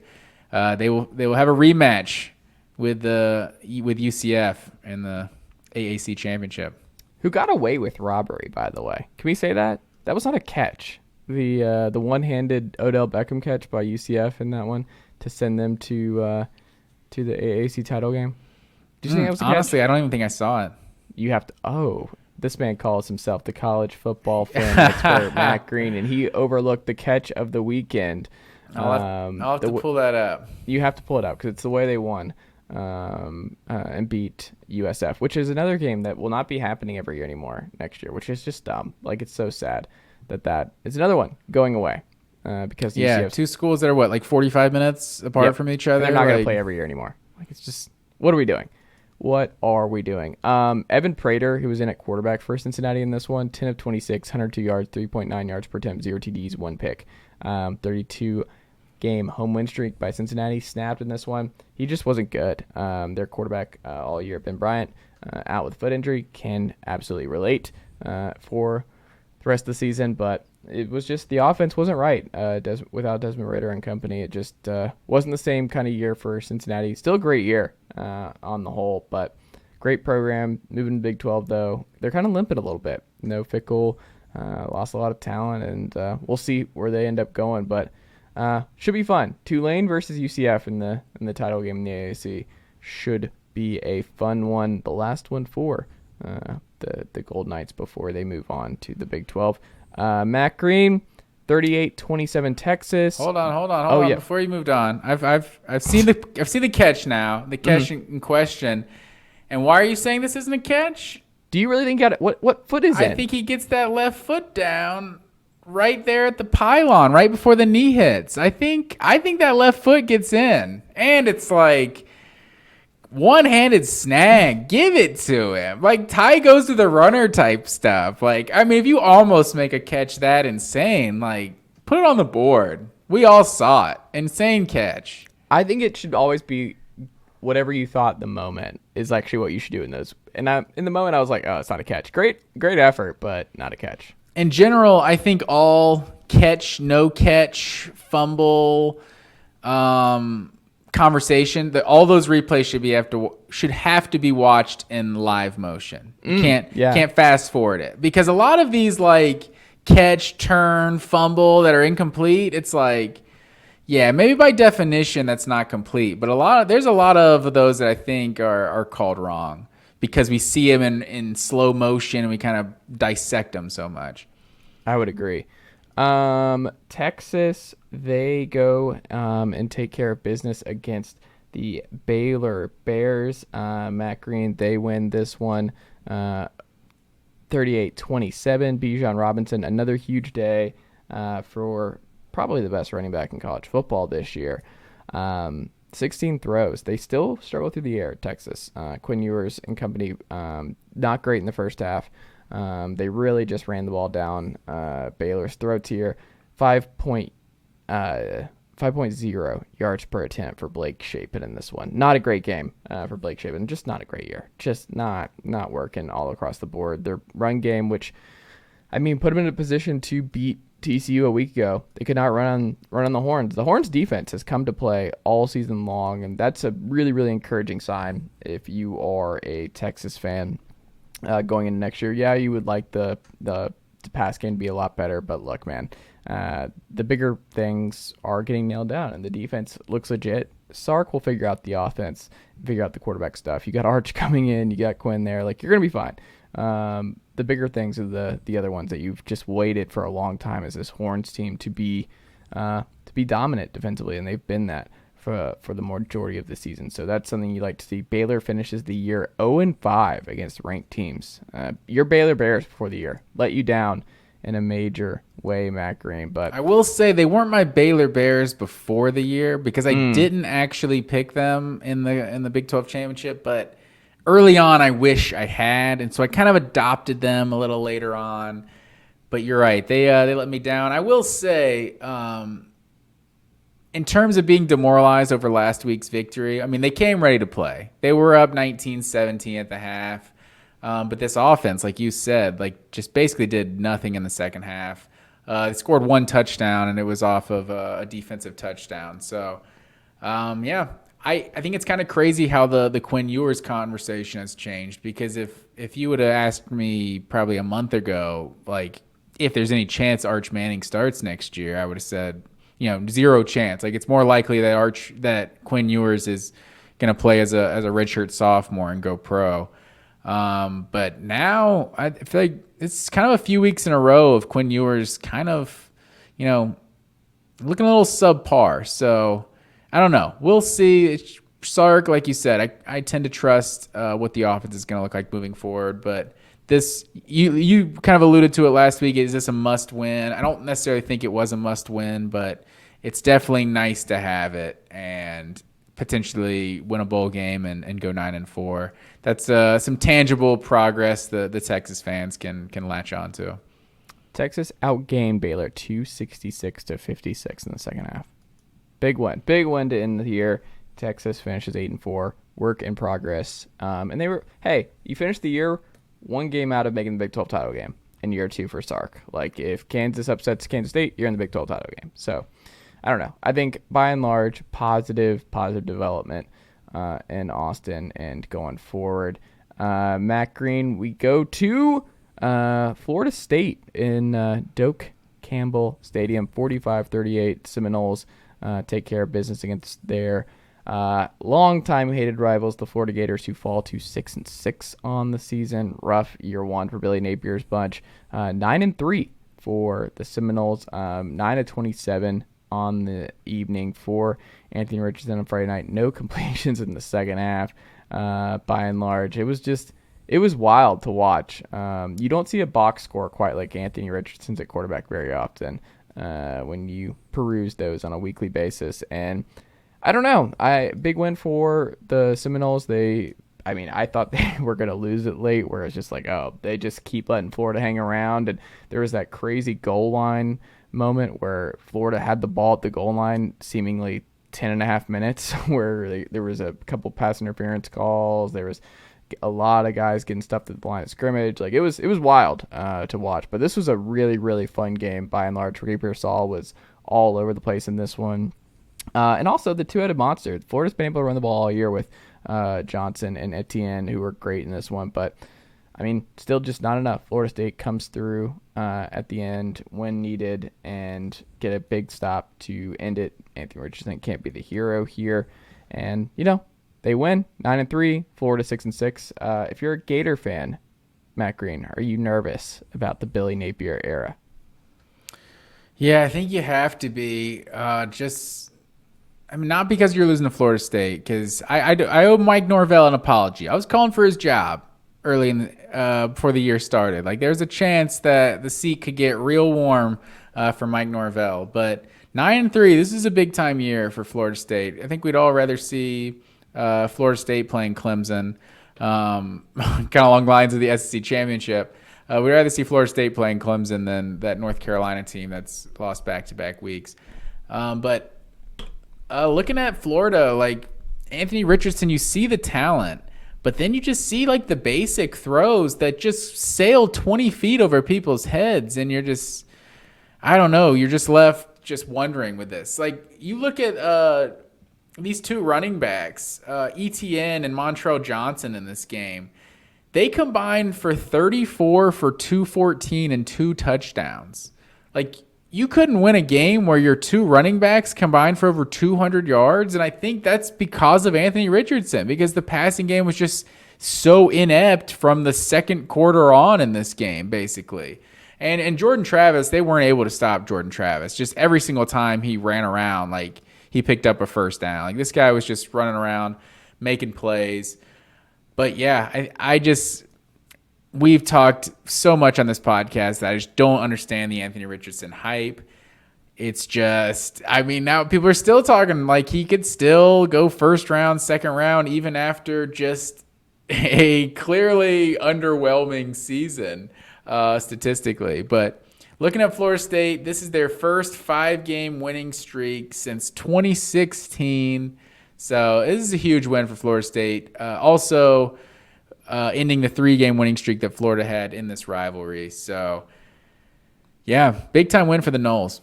they will have a rematch with UCF in the AAC championship. Who got away with robbery, by the way? Can we say that? That was not a catch. The one-handed Odell Beckham catch by UCF in that one to send them to the AAC title game. Did you think that was a catch? Honestly, I don't even think I saw it. You have to. Oh. This man calls himself the college football film expert, Matt Green, and he overlooked the catch of the weekend. I'll have to pull that up. You have to pull it up because it's the way they won and beat USF, which is another game that will not be happening every year anymore next year, which is just dumb. Like, it's so sad that is another one going away because UCF's, 2 schools that are like 45 minutes apart from each other. And they're not going to play every year anymore. Like, it's just, what are we doing? What are we doing? Evan Prater, who was in at quarterback for Cincinnati in this one, 10 of 26, 102 yards, 3.9 yards per attempt, 0 TDs, 1 pick. 32-game home win streak by Cincinnati snapped in this one. He just wasn't good. Their quarterback all year, Ben Bryant, out with foot injury, can absolutely relate for the rest of the season, but it was just the offense wasn't right without Desmond Ridder and company. It just wasn't the same kind of year for Cincinnati. Still a great year on the whole, but great program. Moving to Big 12, though, they're kind of limping a little bit. No Fickle, lost a lot of talent, and we'll see where they end up going. But should be fun. Tulane versus UCF in the title game in the AAC should be a fun one. The last one for the Gold Knights before they move on to the Big 12. Matt Green, 38-27 Texas. Hold on. Yeah. Before you moved on, I've seen the catch now. The catch in question. And why are you saying this isn't a catch? Do you really think what foot is it? I think he gets that left foot down right there at the pylon, right before the knee hits. I think that left foot gets in, and it's like one-handed snag. Give it to him. Like, Ty goes to the runner type stuff. Like, I mean, if you almost make a catch that insane, like, put it on the board. We all saw it. Insane catch. I think it should always be whatever you thought the moment is actually what you should do in those. And in the moment, I was like, oh, it's not a catch. Great effort, but not a catch. In general, I think all catch, no catch, fumble, conversation, that all those replays should have to be watched in live motion. You can't fast forward it, because a lot of these like catch, turn, fumble that are incomplete, it's like, yeah, maybe by definition that's not complete, but there's a lot of those that I think are called wrong because we see them in slow motion and we kind of dissect them so much. I would agree. Texas, they go and take care of business against the Baylor Bears. Matt Green, they win this one 38-27. Bijan Robinson, another huge day for probably the best running back in college football this year. 16 throws. They still struggle through the air, Texas. Quinn Ewers and company, not great in the first half. They really just ran the ball down Baylor's throats here. 5.0 yards per attempt for Blake Shapen in this one. Not a great game for Blake Shapen. Just not a great year. Just not working all across the board. Their run game, which, I mean, put them in a position to beat TCU a week ago. They could not run on the Horns. The Horns defense has come to play all season long, and that's a really, really encouraging sign if you are a Texas fan going into next year. Yeah, you would like the pass game to be a lot better, but look, man, the bigger things are getting nailed down, and the defense looks legit. Sark will figure out the offense, figure out the quarterback stuff. You got Arch coming in, you got Quinn there. Like, you're going to be fine. The bigger things are the other ones that you've just waited for a long time as this Horns team to be dominant defensively, and they've been that for the majority of the season. So that's something you like to see. Baylor finishes the year 0-5 against ranked teams. Your Baylor Bears before the year let you down in a major way, Matt Green. But I will say they weren't my Baylor Bears before the year because I didn't actually pick them in the Big 12 championship, but early on, I wish I had, and so I kind of adopted them a little later on. But you're right; they let me down. I will say, in terms of being demoralized over last week's victory, I mean, they came ready to play. They were up 19-17 at the half, but this offense, like you said, like just basically did nothing in the second half. They scored one touchdown, and it was off of a defensive touchdown. So, yeah. I think it's kind of crazy how the Quinn Ewers conversation has changed, because if you would have asked me probably a month ago, like, if there's any chance Arch Manning starts next year, I would have said, zero chance. Like, it's more likely that Quinn Ewers is going to play as a redshirt sophomore and go pro. But now I feel like it's kind of a few weeks in a row of Quinn Ewers kind of, looking a little subpar. So I don't know. We'll see. Sark, like you said, I tend to trust what the offense is going to look like moving forward. But this, you kind of alluded to it last week. Is this a must win? I don't necessarily think it was a must win, but it's definitely nice to have it and potentially win a bowl game and go 9-4. That's some tangible progress the Texas fans can latch on to. Texas outgained Baylor 266-56 in the second half. Big win to end the year. Texas finishes 8-4. Work in progress. And they were, hey, you finished the year one game out of making the Big 12 title game in year two for Sark. Like, if Kansas upsets Kansas State, you're in the Big 12 title game. So, I don't know. I think by and large, positive development in Austin and going forward. Matt Green, we go to Florida State in Doak Campbell Stadium, 45-38. Seminoles take care of business against their long-time hated rivals, the Florida Gators, who fall to 6-6 on the season. Rough year one for Billy Napier's bunch. 9-3 for the Seminoles. 9-27 on the evening for Anthony Richardson on Friday night. No completions in the second half. By and large, it was wild to watch. You don't see a box score quite like Anthony Richardson's at quarterback very often. When you peruse those on a weekly basis. And I don't know. Big win for the Seminoles. I thought they were going to lose it late, where it's just like, oh, they just keep letting Florida hang around. And there was that crazy goal line moment where Florida had the ball at the goal line seemingly 10.5 minutes, where there was a couple pass interference calls. There was a lot of guys getting stuffed at the line of scrimmage. Like, it was wild to watch. But this was a really, really fun game by and large. Ricky Pearsall was all over the place in this one. And also the two-headed monster. Florida's been able to run the ball all year with Johnson and Etienne, who were great in this one. But, still just not enough. Florida State comes through at the end when needed and get a big stop to end it. Anthony Richardson can't be the hero here. And, they win 9-3, Florida 6-6. If you're a Gator fan, Matt Green, are you nervous about the Billy Napier era? Yeah, I think you have to be just. I mean, not because you're losing to Florida State, because I owe Mike Norvell an apology. I was calling for his job early in before the year started. Like, there's a chance that the seat could get real warm for Mike Norvell. But 9-3, this is a big time year for Florida State. I think we'd all rather see Florida State playing Clemson, kind of along the lines of the SEC championship. We'd rather see Florida State playing Clemson than that North Carolina team that's lost back-to-back weeks. But looking at Florida, like Anthony Richardson, you see the talent, but then you just see like the basic throws that just sail 20 feet over people's heads, and you're just, I don't know, you're just left just wondering with this. Like, you look at these two running backs, ETN and Montrell Johnson in this game. They combined for 34 for 214 and 2 touchdowns. Like, you couldn't win a game where your two running backs combined for over 200 yards, and I think that's because of Anthony Richardson, because the passing game was just so inept from the second quarter on in this game, basically. And Jordan Travis, they weren't able to stop Jordan Travis. Just every single time he ran around, like, he picked up a first down. Like, this guy was just running around, making plays. But yeah, we've talked so much on this podcast that I just don't understand the Anthony Richardson hype. It's just, I mean, now people are still talking like he could still go first round, second round, even after just a clearly underwhelming season statistically. But looking at Florida State, this is their first 5-game winning streak since 2016. So this is a huge win for Florida State. Also, ending the 3-game winning streak that Florida had in this rivalry. So, yeah, big-time win for the Noles.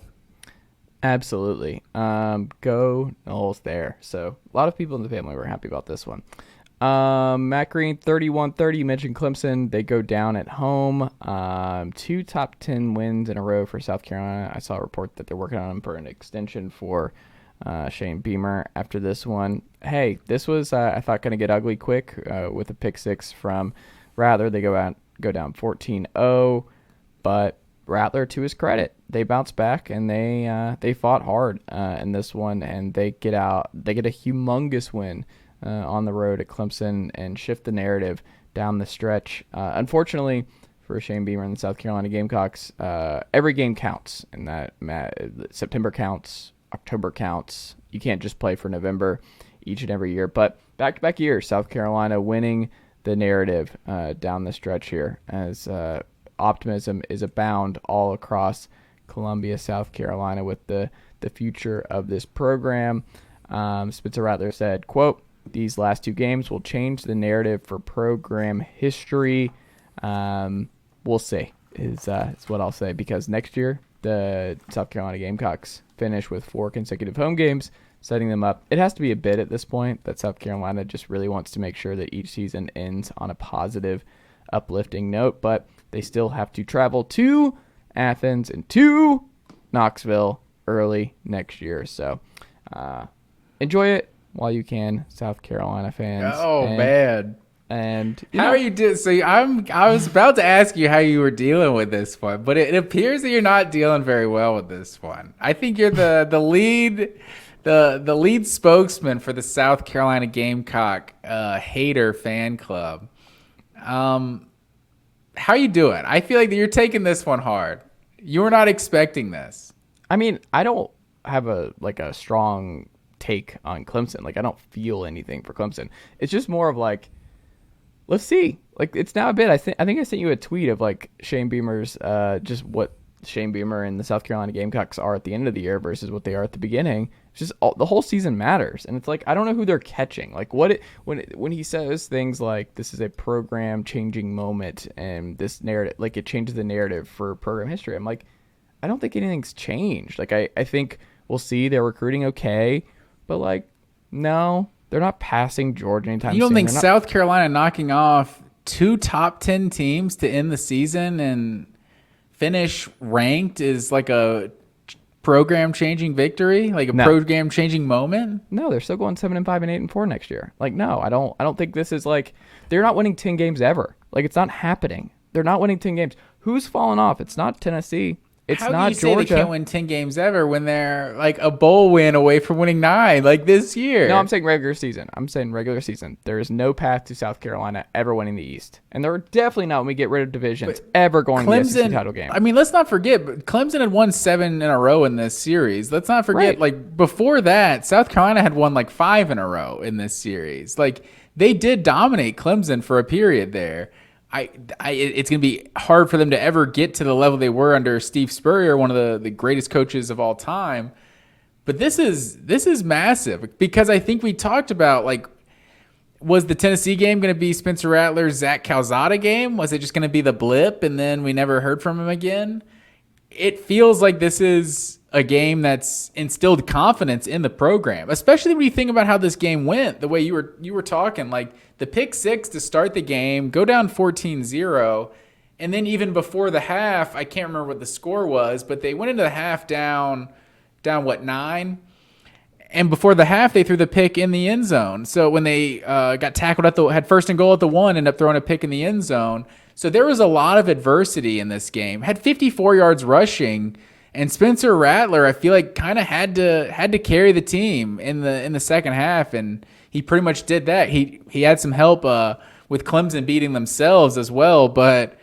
Absolutely. Go Noles there. So a lot of people in the family were happy about this one. Matt Green, 31-30. You mentioned Clemson. They go down at home. 2 top 10 wins in a row for South Carolina. I saw a report that they're working on them for an extension for Shane Beamer after this one. Hey, this was, I thought, going to get ugly quick with a pick 6 from Rattler. They go down 14-0, but Rattler, to his credit, they bounced back and they fought hard in this one, and they get a humongous win on the road at Clemson and shift the narrative down the stretch. Unfortunately for Shane Beamer and the South Carolina Gamecocks, every game counts, and that September counts, October counts. You can't just play for November each and every year. But back-to-back years, South Carolina winning the narrative down the stretch here, as optimism is abound all across Columbia, South Carolina, with the future of this program. Spencer Rattler said, quote, "These last 2 games will change the narrative for program history." We'll see, is what I'll say, because next year the South Carolina Gamecocks finish with 4 consecutive home games, setting them up. It has to be a bid at this point that South Carolina just really wants to make sure that each season ends on a positive, uplifting note, but they still have to travel to Athens and to Knoxville early next year. So enjoy it while you can, South Carolina fans. Man. And how are you doing? So I was about to ask you how you were dealing with this one, but it appears that you're not dealing very well with this one. I think you're the lead spokesman for the South Carolina Gamecock hater fan club. How are you doing? I feel like that you're taking this one hard. You were not expecting this. I mean, I don't have a strong take on Clemson. Like, I don't feel anything for Clemson. It's just more of like, let's see. Like, it's now a bit. I think I sent you a tweet of like Shane Beamer's just what Shane Beamer and the South Carolina Gamecocks are at the end of the year versus what they are at the beginning. It's just the whole season matters, and it's like I don't know who they're catching. Like when he says things like this is a program changing moment and this narrative, like it changes the narrative for program history. I'm like, I don't think anything's changed. Like I think we'll see they're recruiting okay, but like no. They're not passing Georgia anytime soon. You don't think South Carolina knocking off 2 top 10 teams to end the season and finish ranked is like a program-changing victory, like a program-changing moment? No, they're still going 7-5 and 8-4 next year. Like, no, I don't think this is like they're not winning 10 games ever. Like, it's not happening. They're not winning 10 games. Who's fallen off? It's not Tennessee. It's How can not you say Georgia. they can't win 10 games ever when they're like a bowl win away from winning 9 like this year? No, I'm saying regular season. There is no path to South Carolina ever winning the East. And they're definitely not, when we get rid of divisions, ever going to the SEC title game. I mean, let's not forget, Clemson had won 7 in a row in this series. Let's not forget, like, before that, South Carolina had won like 5 in a row in this series. Like, they did dominate Clemson for a period there. It's going to be hard for them to ever get to the level they were under Steve Spurrier, one of the greatest coaches of all time. But this is massive because I think we talked about, like, was the Tennessee game going to be Spencer Rattler's Zach Calzada game? Was it just going to be the blip and then we never heard from him again? It feels like this is a game that's instilled confidence in the program, especially when you think about how this game went, the way you were talking, like the pick 6 to start the game, go down 14-0, and then even before the half, I can't remember what the score was, but they went into the half down what, 9? And before the half, they threw the pick in the end zone. So when they got tackled had first and goal at the 1, ended up throwing a pick in the end zone. So there was a lot of adversity in this game. Had 54 yards rushing, and Spencer Rattler, I feel like, kind of had to carry the team in the second half, and he pretty much did that. He had some help with Clemson beating themselves as well, but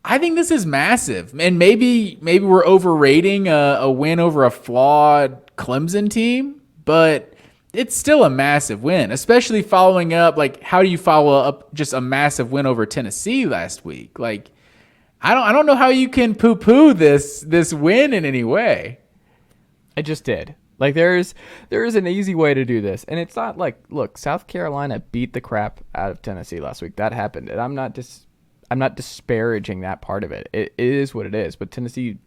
I think this is massive. And maybe we're overrating a win over a flawed Clemson team, but it's still a massive win, especially following up. Like, how do you follow up just a massive win over Tennessee last week? Like, I don't know how you can poo-poo this win in any way. I just did. Like, there is an easy way to do this, and it's not like, look, South Carolina beat the crap out of Tennessee last week. That happened, and I'm not disparaging that part of it. It is what it is. But Tennessee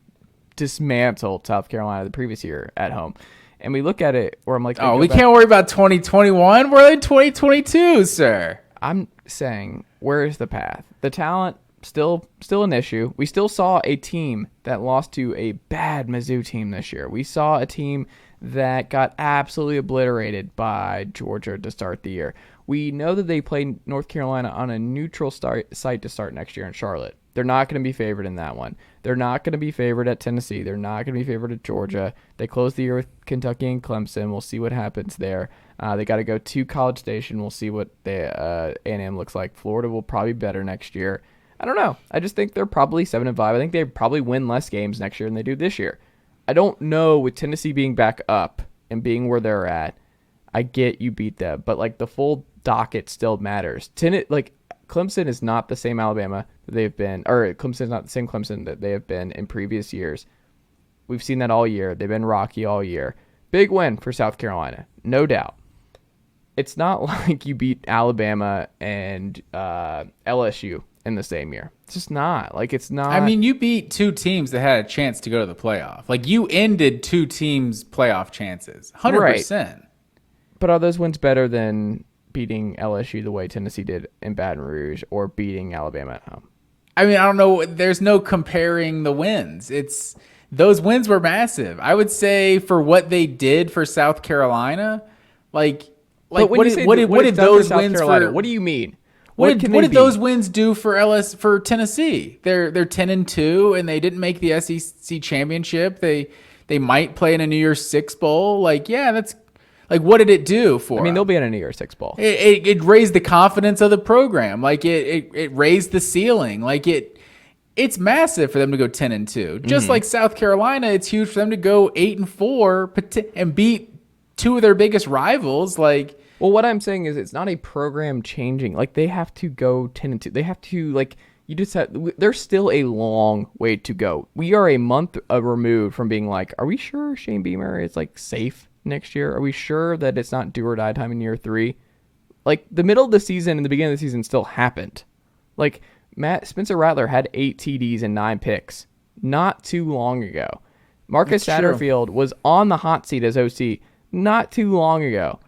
dismantled South Carolina the previous year at home. And we look at it where I'm like, oh, we can't worry about 2021. We're in 2022, sir. I'm saying, where is the path? The talent, still an issue. We still saw a team that lost to a bad Mizzou team this year. We saw a team that got absolutely obliterated by Georgia to start the year. We know that they played North Carolina on a neutral site to start next year in Charlotte. They're not going to be favored in that one. They're not going to be favored at Tennessee. They're not going to be favored at Georgia. They close the year with Kentucky and Clemson. We'll see what happens there. They got to go to College Station. We'll see what the A&M looks like. Florida will probably be better next year. I don't know. I just think they're probably 7-5. I think they probably win less games next year than they do this year. I don't know, with Tennessee being back up and being where they're at, I get you beat them, but like the full docket still matters. Clemson is not the same Alabama that they've been, or Clemson is not the same Clemson that they have been in previous years. We've seen that all year. They've been rocky all year. Big win for South Carolina, no doubt. It's not like you beat Alabama and LSU in the same year. It's just not. Like, it's not. I mean, you beat 2 teams that had a chance to go to the playoff. Like, you ended 2 teams' playoff chances. 100%. Right. But are those wins better than beating LSU the way Tennessee did in Baton Rouge or beating Alabama at home? I mean, I don't know. There's no comparing the wins. Those wins were massive. I would say for what they did for South Carolina, what did those wins for? What do you mean? What did those wins do for Tennessee? They're 10-2 and they didn't make the SEC championship. They might play in a New Year's Six bowl. Like, yeah, that's like, what did it do for? I mean, they'll be in a New Year's Six bowl. It raised the confidence of the program. Like, it raised the ceiling. Like, it's massive for them to go 10-2. Just like South Carolina, it's huge for them to go 8-4 and beat 2 of their biggest rivals. Like, well, what I'm saying is it's not a program changing. Like, they have to go 10-2. They have to, like, there's still a long way to go. We are a month removed from being like, are we sure Shane Beamer is, like, safe next year? Are we sure that it's not do or die time in year 3? Like, the middle of the season and the beginning of the season still happened. Like, Spencer Rattler had 8 TDs and 9 picks not too long ago. Marcus Satterfield was on the hot seat as OC not too long ago.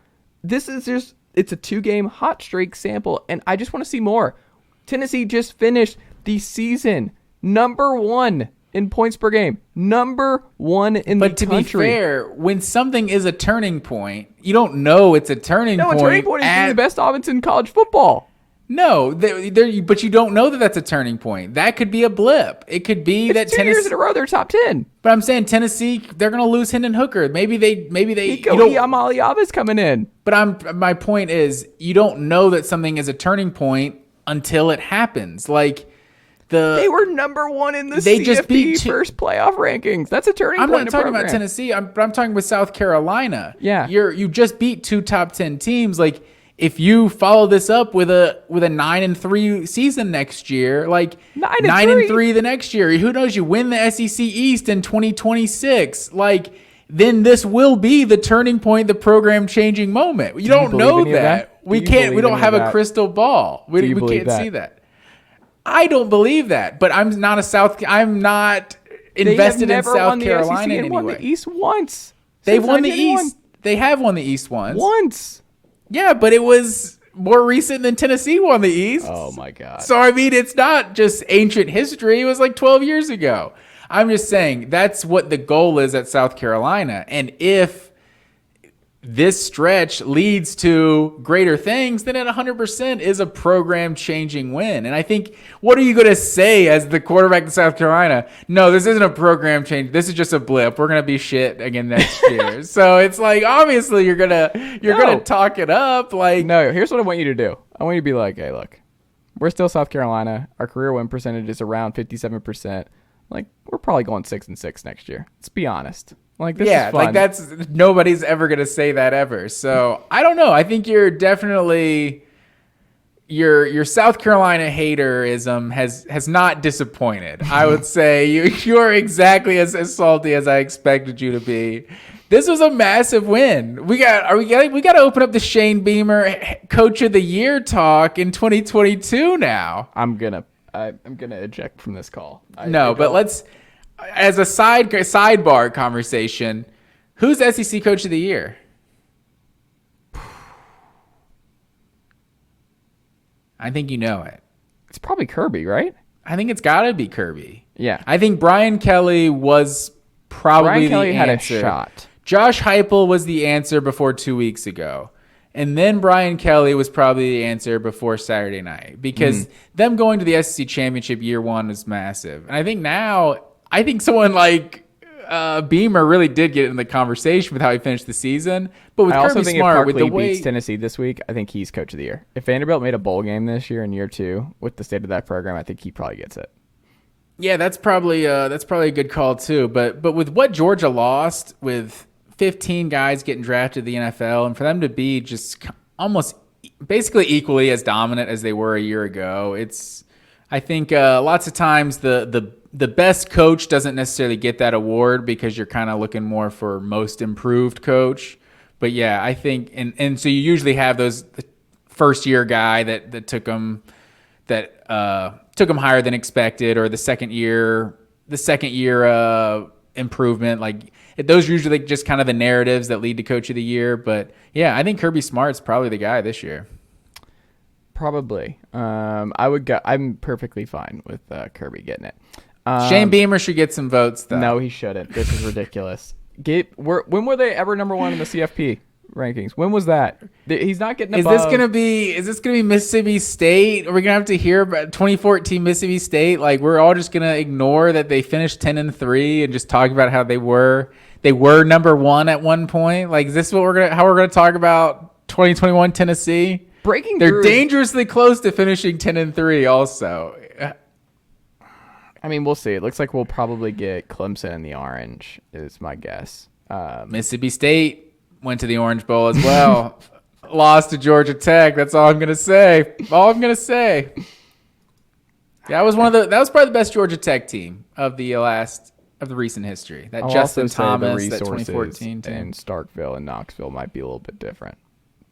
This is just, it's a 2-game hot streak sample, and I just want to see more. Tennessee just finished the season number 1 in points per game. Number 1 in the country. But to be fair, when something is a turning point, you don't know it's a turning point. No, a turning point is being the best offense in college football. No, but you don't know that that's a turning point. That could be a blip. It could be that 2 years in a row they're top 10. But I'm saying Tennessee, they're going to lose Hendon Hooker. Maybe they. Nico Iamaleava's coming in. But my point is, you don't know that something is a turning point until it happens. Like they were number 1 in the they CFP just beat first playoff rankings. That's a turning point. I'm not talking about Tennessee. I'm talking with South Carolina. Yeah, you just beat 2 top 10 teams. Like, if you follow this up with a 9-3 season next year, like 9-3 the next year, who knows? You win the SEC East in 2026, like then this will be the turning point, the program changing moment. You don't know that. We can't. We don't have a crystal ball. We can't see that. I don't believe that, but I'm not invested in South Carolina in any way. They won the East once. They've won the East. They have won the East once. Yeah, but it was more recent than Tennessee won the East. Oh, my God. So, I mean, it's not just ancient history. It was like 12 years ago. I'm just saying that's what the goal is at South Carolina. And if this stretch leads to greater things, then it 100% is a program-changing win. And I think, what are you going to say as the quarterback in South Carolina? No, this isn't a program change. This is just a blip. We're going to be shit again next year. So it's like, obviously, you're gonna talk it up. Like, no, here's what I want you to do. I want you to be like, hey, look, we're still South Carolina. Our career win percentage is around 57%. Like, we're probably going 6-6 next year. Let's be honest. Like, this is fun. Like that's nobody's ever gonna say that ever. So I don't know. I think you're definitely your South Carolina haterism has not disappointed. I would say you're exactly as salty as I expected you to be. This was a massive win. We got to open up the Shane Beamer Coach of the Year talk in 2022 now. I'm gonna eject from this call. But let's. As a sidebar conversation, who's SEC Coach of the Year? I think you know it. It's probably Kirby, right? I think it's got to be Kirby. Yeah. I think Brian Kelly was probably the answer. Had a shot. Josh Heupel was the answer before 2 weeks ago. And then Brian Kelly was probably the answer before Saturday night. Because them going to the SEC Championship year 1 was massive. And I think someone like Beamer really did get in the conversation with how he finished the season. But with Kirby Smart, with the way beats Tennessee this week, I think he's Coach of the Year. If Vanderbilt made a bowl game this year in year 2 with the state of that program, I think he probably gets it. Yeah, that's probably a good call too. But with what Georgia lost, with 15 guys getting drafted to the NFL, and for them to be just almost basically equally as dominant as they were a year ago, I think lots of times the best coach doesn't necessarily get that award because you're kind of looking more for most improved coach. But yeah, I think, and so you usually have the first year guy that took them higher than expected, or the second year improvement. Like those are usually just kind of the narratives that lead to Coach of the Year. But yeah, I think Kirby Smart's probably the guy this year. Probably. I'm perfectly fine with Kirby getting it. Shane Beamer should get some votes, though. No, he shouldn't. This is ridiculous. When were they ever number 1 in the CFP rankings? When was that? He's not getting above. Is this gonna be Mississippi State? Are we gonna have to hear about 2014 Mississippi State? Like, we're all just gonna ignore that they finished 10-3 and just talk about how they were number 1 at one point? Like, is this how we're gonna talk about 2021 Tennessee? They're dangerously close to finishing 10-3 also. I mean, we'll see. It looks like we'll probably get Clemson in the orange, is my guess. Mississippi State went to the Orange Bowl as well. Lost to Georgia Tech. That's all I'm gonna say. That was probably the best Georgia Tech team of the recent history. That Justin Thomas, that 2014 team. And Starkville and Knoxville might be a little bit different.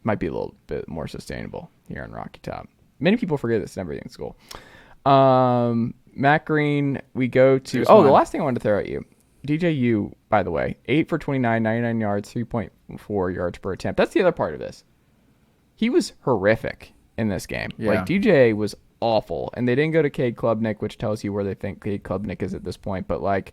Might be a little bit more sustainable here in Rocky Top. Many people forget this in everything school. Matt Green, we go to... the last thing I wanted to throw at you. DJU, by the way, 8 for 29, 99 yards, 3.4 yards per attempt. That's the other part of this. He was horrific in this game. Yeah. Like, DJ was awful. And they didn't go to Cade Klubnik, which tells you where they think Cade Klubnik is at this point. But, like,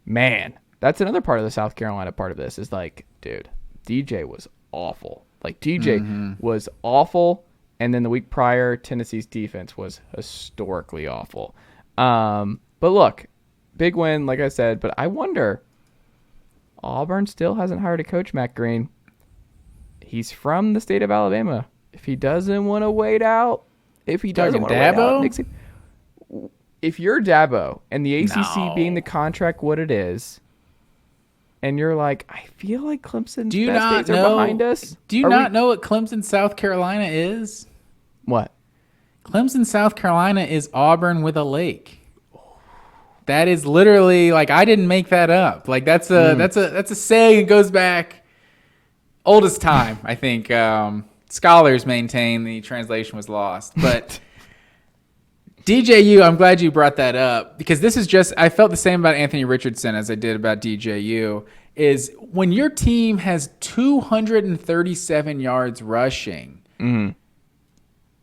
man, that's another part of the South Carolina part of this is, like, dude, DJ was awful. Like, DJ was awful. And then the week prior, Tennessee's defense was historically awful. But look, big win, like I said. But I wonder, Auburn still hasn't hired a coach, Matt Green. He's from the state of Alabama. If he doesn't want to wait out, if you're Dabo and the ACC being the contract what it is, and you're like, I feel like Clemson's best days are behind us. Do you not know what Clemson, South Carolina is? What? Clemson, South Carolina is Auburn with a lake. That is literally, like, I didn't make that up. Like, that's a saying. It goes back oldest time, I think. Scholars maintain the translation was lost. But DJU, I'm glad you brought that up, because this is just, I felt the same about Anthony Richardson as I did about DJU, is when your team has 237 yards rushing,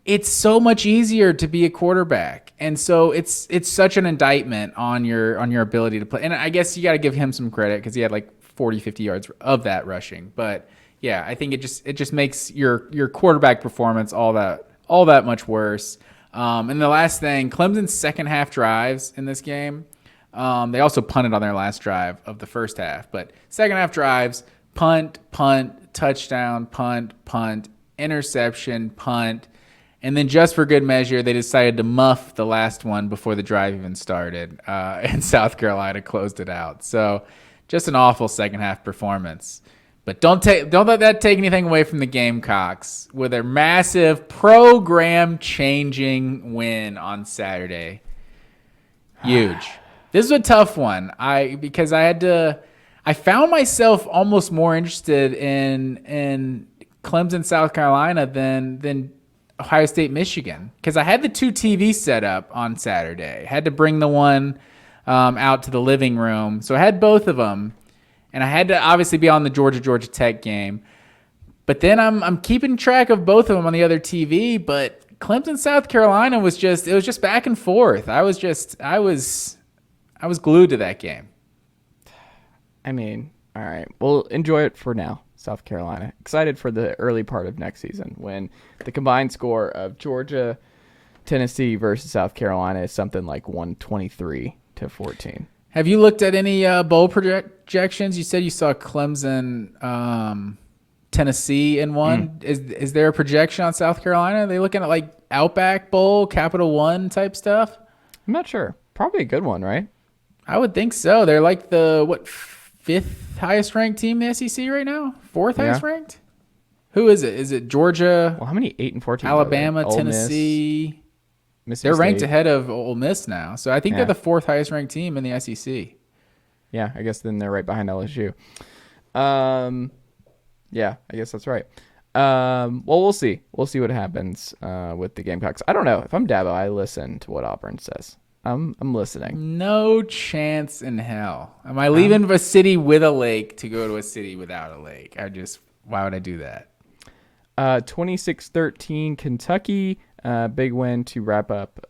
it's so much easier to be a quarterback. And so it's such an indictment on your ability to play. And I guess you got to give him some credit because he had like 40, 50 yards of that rushing. But yeah, I think it just makes your quarterback performance all that much worse. And the last thing, Clemson's second half drives in this game, they also punted on their last drive of the first half. But second half drives, punt, touchdown, punt, interception, punt. And then just for good measure, they decided to muff the last one before the drive even started, and South Carolina closed it out. So just an awful second half performance. But don't let that take anything away from the Gamecocks with their massive program-changing win on Saturday. Huge. This is a tough one. Because I found myself almost more interested in Clemson, South Carolina than Ohio State, Michigan, because I had the two TVs set up on Saturday. Had to bring the one out to the living room, so I had both of them, and I had to obviously be on the Georgia Tech game. But then I'm keeping track of both of them on the other TV. But Clemson, South Carolina was just back and forth. I was glued to that game. I mean, all right, well, enjoy it for now. South Carolina. Excited for the early part of next season when the combined score of Georgia, Tennessee versus South Carolina is something like 123-14. Have you looked at any bowl projections? You said you saw Clemson, Tennessee in one. Is there a projection on South Carolina? Are they looking at like Outback Bowl, Capital One type stuff? I'm not sure. Probably a good one, right? I would think so. They're like the fifth highest ranked team in the SEC right now? Fourth highest ranked? Who is it? Is it Georgia? Well, how many 8 and 14? Alabama, Tennessee. They're ranked ahead of Ole Miss now. So I think they're the fourth highest ranked team in the SEC. Yeah, I guess then they're right behind LSU. Yeah, I guess that's right. Well, we'll see. We'll see what happens with the Gamecocks. I don't know. If I'm Dabo, I listen to what Auburn says. I'm listening. No chance in hell. Am I leaving a city with a lake to go to a city without a lake? Why would I do that? 26-13 Kentucky. Big win to wrap up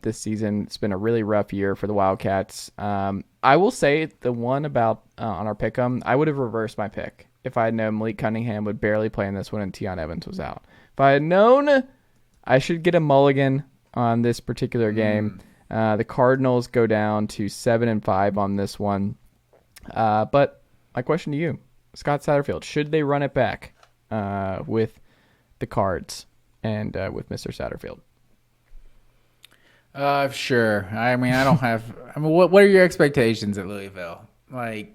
this season. It's been a really rough year for the Wildcats. I will say the one about on our pick'em, I would have reversed my pick if I had known Malik Cunningham would barely play in this one and Tion Evans was out. If I had known I should get a mulligan on this particular game, the Cardinals go down to 7-5 on this one. But my question to you, Scott Satterfield, should they run it back with the Cards and with Mr. Satterfield? Sure. I mean, what are your expectations at Louisville? Like,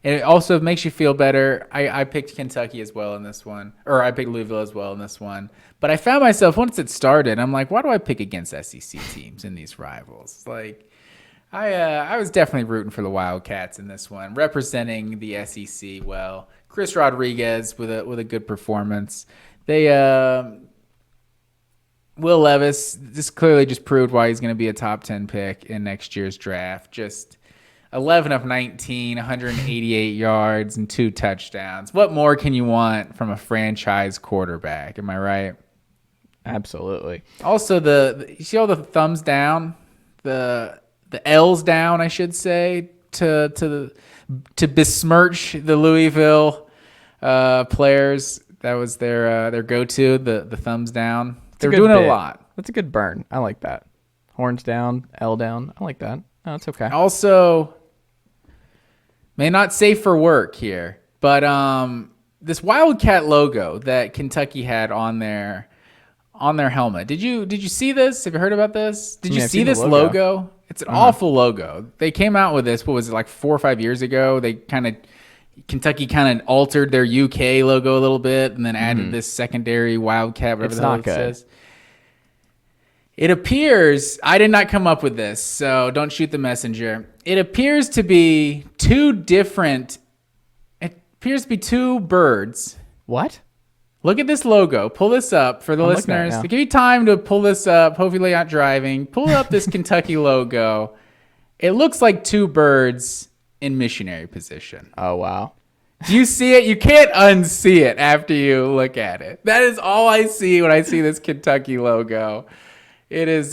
it also makes you feel better. I picked Kentucky as well in this one, or I picked Louisville as well in this one. But I found myself, once it started, I'm like, why do I pick against SEC teams in these rivals? Like, I was definitely rooting for the Wildcats in this one, representing the SEC well. Chris Rodriguez with a good performance. Will Levis, this clearly just proved why he's going to be a top 10 pick in next year's draft. Just 11 of 19, 188 yards, and 2 touchdowns. What more can you want from a franchise quarterback? Am I right? Absolutely. Also, you see all the thumbs down, the L's down, I should say, to besmirch the Louisville players. That was their go-to, the thumbs down. They were good doing it bit. a lot. That's a good burn. I like that. Horns down, L down. I like that. Oh, it's okay. Also, may not safe for work here, but this Wildcat logo that Kentucky had on their helmet. Did you see this? Have you heard about this? Did you I've see seen the this logo? It's an awful logo. They came out with this, what was it, like 4 or 5 years ago? Kentucky kind of altered their UK logo a little bit and then added this secondary Wildcat, whatever It's the hell not it good. says. It appears, I did not come up with this, so don't shoot the messenger. It appears to be two birds. What? Look at this logo. Pull this up for the I'm looking at it listeners. now. To give you time to pull this up, hopefully you're not driving. Pull up this Kentucky logo. It looks like two birds in missionary position. Oh, wow. Do you see it? You can't unsee it after you look at it. That is all I see when I see this Kentucky logo. It is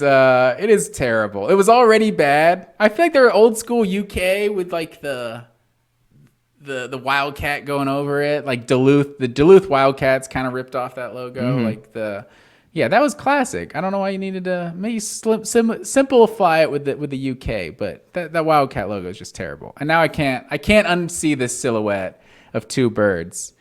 terrible. It was already bad. I feel like they're old school UK with like the Wildcat going over it. Like the Duluth Wildcats kind of ripped off that logo. That was classic. I don't know why you needed to maybe simplify it with the UK, but that Wildcat logo is just terrible. And now I can't unsee this silhouette of two birds.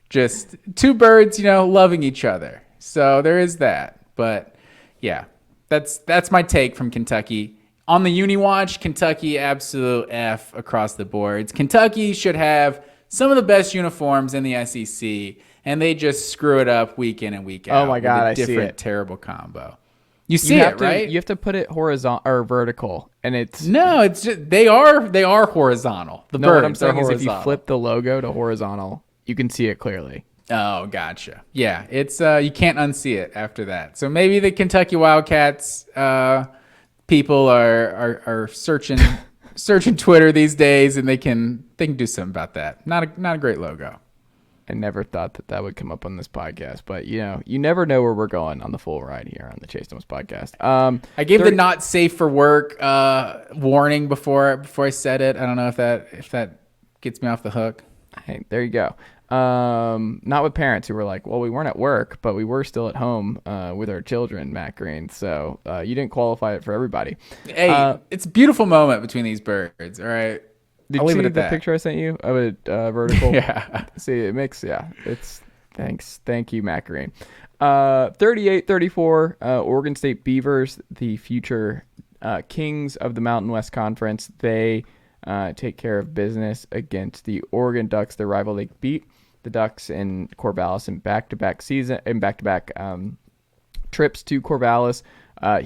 Just two birds, loving each other. So there is that. But yeah, that's my take from Kentucky. On the Uniwatch, Kentucky, absolute F across the boards. Kentucky should have some of the best uniforms in the SEC, and they just screw it up week in and week out. Oh my God, I see different, it. terrible combo. You see it, right? You have to put it horizontal or vertical, and it's No, it's just they are horizontal. The no. birds What I'm saying are is, if you horizontal. flip the logo to horizontal, you can see it clearly. Oh, gotcha. Yeah, it's you can't unsee it after that. So maybe the Kentucky Wildcats people are searching Twitter these days, and they can do something about that. Not a great logo. I never thought that would come up on this podcast, but you never know where we're going on the full ride here on the Chase Thomas podcast. I gave the not safe for work warning before I said it. I don't know if that gets me off the hook. Hey, there you go. Not with parents who were like, well, we weren't at work, but we were still at home with our children, Matt Green. So you didn't qualify it for everybody. Hey, it's a beautiful moment between these birds. All right. Did I'll you leave see it at the that. picture I sent you of it vertical? Yeah. See, it makes, it's, thanks. Thank you, Matt Green. 38-34, Oregon State Beavers, the future kings of the Mountain West Conference. They take care of business against the Oregon Ducks. Their rival, they beat the Ducks in Corvallis in back-to-back trips to Corvallis.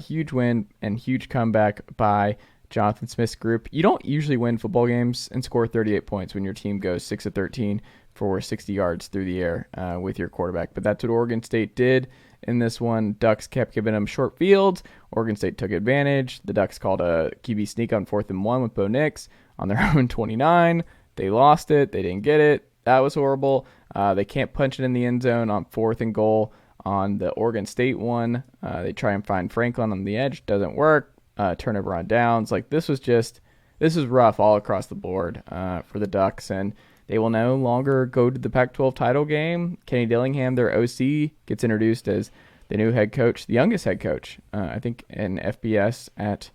Huge win and huge comeback by Jonathan Smith's group. You don't usually win football games and score 38 points when your team goes 6-13 for 60 yards through the air with your quarterback. But that's what Oregon State did in this one. Ducks kept giving them short fields. Oregon State took advantage. The Ducks called a QB sneak on 4th and 1 with Bo Nix on their own 29. They lost it. They didn't get it. That was horrible. They can't punch it in the end zone on 4th and goal on the Oregon State one. They try and find Franklin on the edge. Doesn't work. Turnover on downs. This is rough all across the board for the Ducks, and they will no longer go to the Pac-12 title game. Kenny Dillingham, their OC, gets introduced as the new head coach, the youngest head coach, I think, in FBS at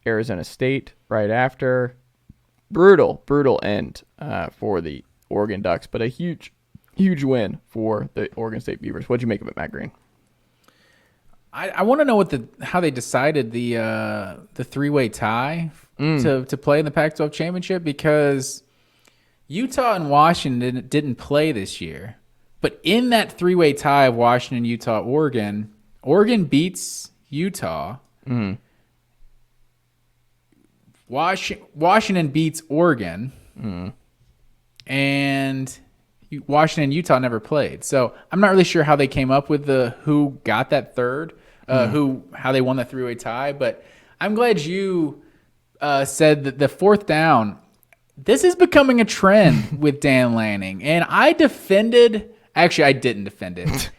Arizona State right after. Brutal end for the Oregon Ducks, but a huge win for the Oregon State Beavers. What'd you make of it, Matt Green? I want to know how they decided the three-way tie to play in the Pac-12 championship, because Utah and Washington didn't play this year, but in that three-way tie of Washington, Utah, Oregon beats Utah. Mm-hmm. Washington beats Oregon, and Washington and Utah never played. So I'm not really sure how they came up with who got that third, how they won the three-way tie. But I'm glad you said that the fourth down. This is becoming a trend with Dan Lanning, and I didn't defend it.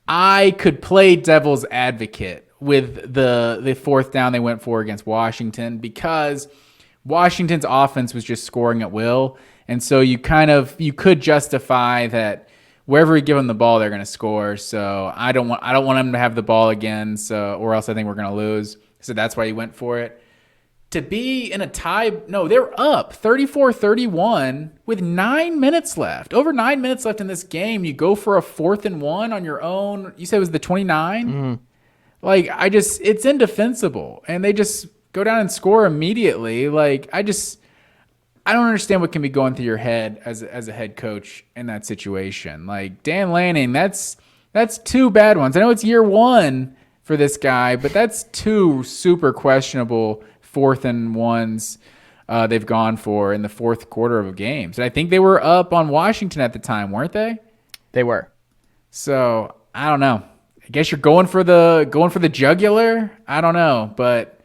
I could play devil's advocate with the fourth down they went for against Washington, because Washington's offense was just scoring at will, and so you could justify that wherever we give them the ball, they're going to score. So I don't want them to have the ball again, or else I think we're going to lose. So that's why he went for it. To be in a tie, no, they're up 34-31 with 9 minutes left. Over 9 minutes left in this game. You go for a 4th and 1 on your own. You said it was the 29? Mm-hmm. Like, it's indefensible. And they just go down and score immediately. Like, I don't understand what can be going through your head as a head coach in that situation. Like, Dan Lanning, that's 2 bad ones. I know it's year 1 for this guy, but that's 2 super questionable 4th and 1s they've gone for in the 4th quarter of games. And I think they were up on Washington at the time, weren't they? They were. So I don't know. I guess you're going for the jugular. I don't know, but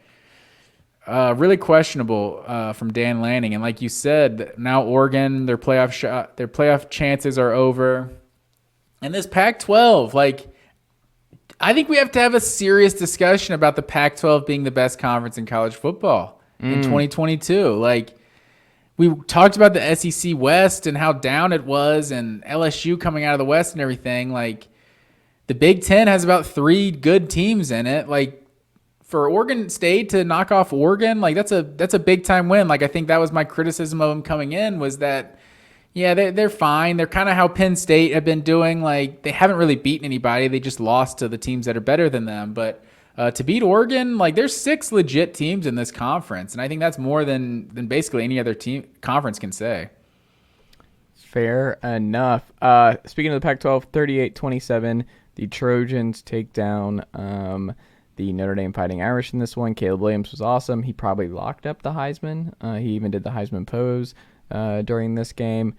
really questionable from Dan Lanning. And like you said, now Oregon, their playoff chances are over. And this Pac-12, like, I think we have to have a serious discussion about the Pac-12 being the best conference in college football in 2022. Like, we talked about the SEC West and how down it was, and LSU coming out of the West and everything. Like, the Big Ten has about 3 good teams in it. Like, for Oregon State to knock off Oregon, like, that's a big time win. Like, I think that was my criticism of them coming in, was that, yeah, they're fine. They're kind of how Penn State have been doing. Like, they haven't really beaten anybody. They just lost to the teams that are better than them. But to beat Oregon, like, there's 6 legit teams in this conference, and I think that's more than basically any other conference can say. Fair enough. Speaking of the Pac-12, 38-27, the Trojans take down the Notre Dame Fighting Irish in this one. Caleb Williams was awesome. He probably locked up the Heisman. He even did the Heisman pose during this game.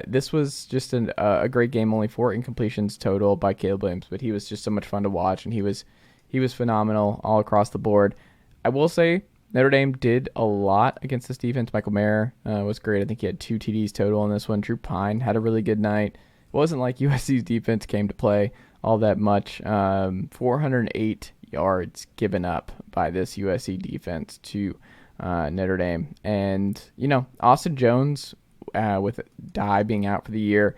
This was just a great game. Only 4 incompletions total by Caleb Williams, but he was just so much fun to watch, and he was phenomenal all across the board. I will say Notre Dame did a lot against this defense. Michael Mayer was great. I think he had 2 TDs total in this one. Drew Pine had a really good night. It wasn't like USC's defense came to play all that much. 408 yards given up by this USC defense to Notre Dame. And, Austin Jones, with Dye being out for the year,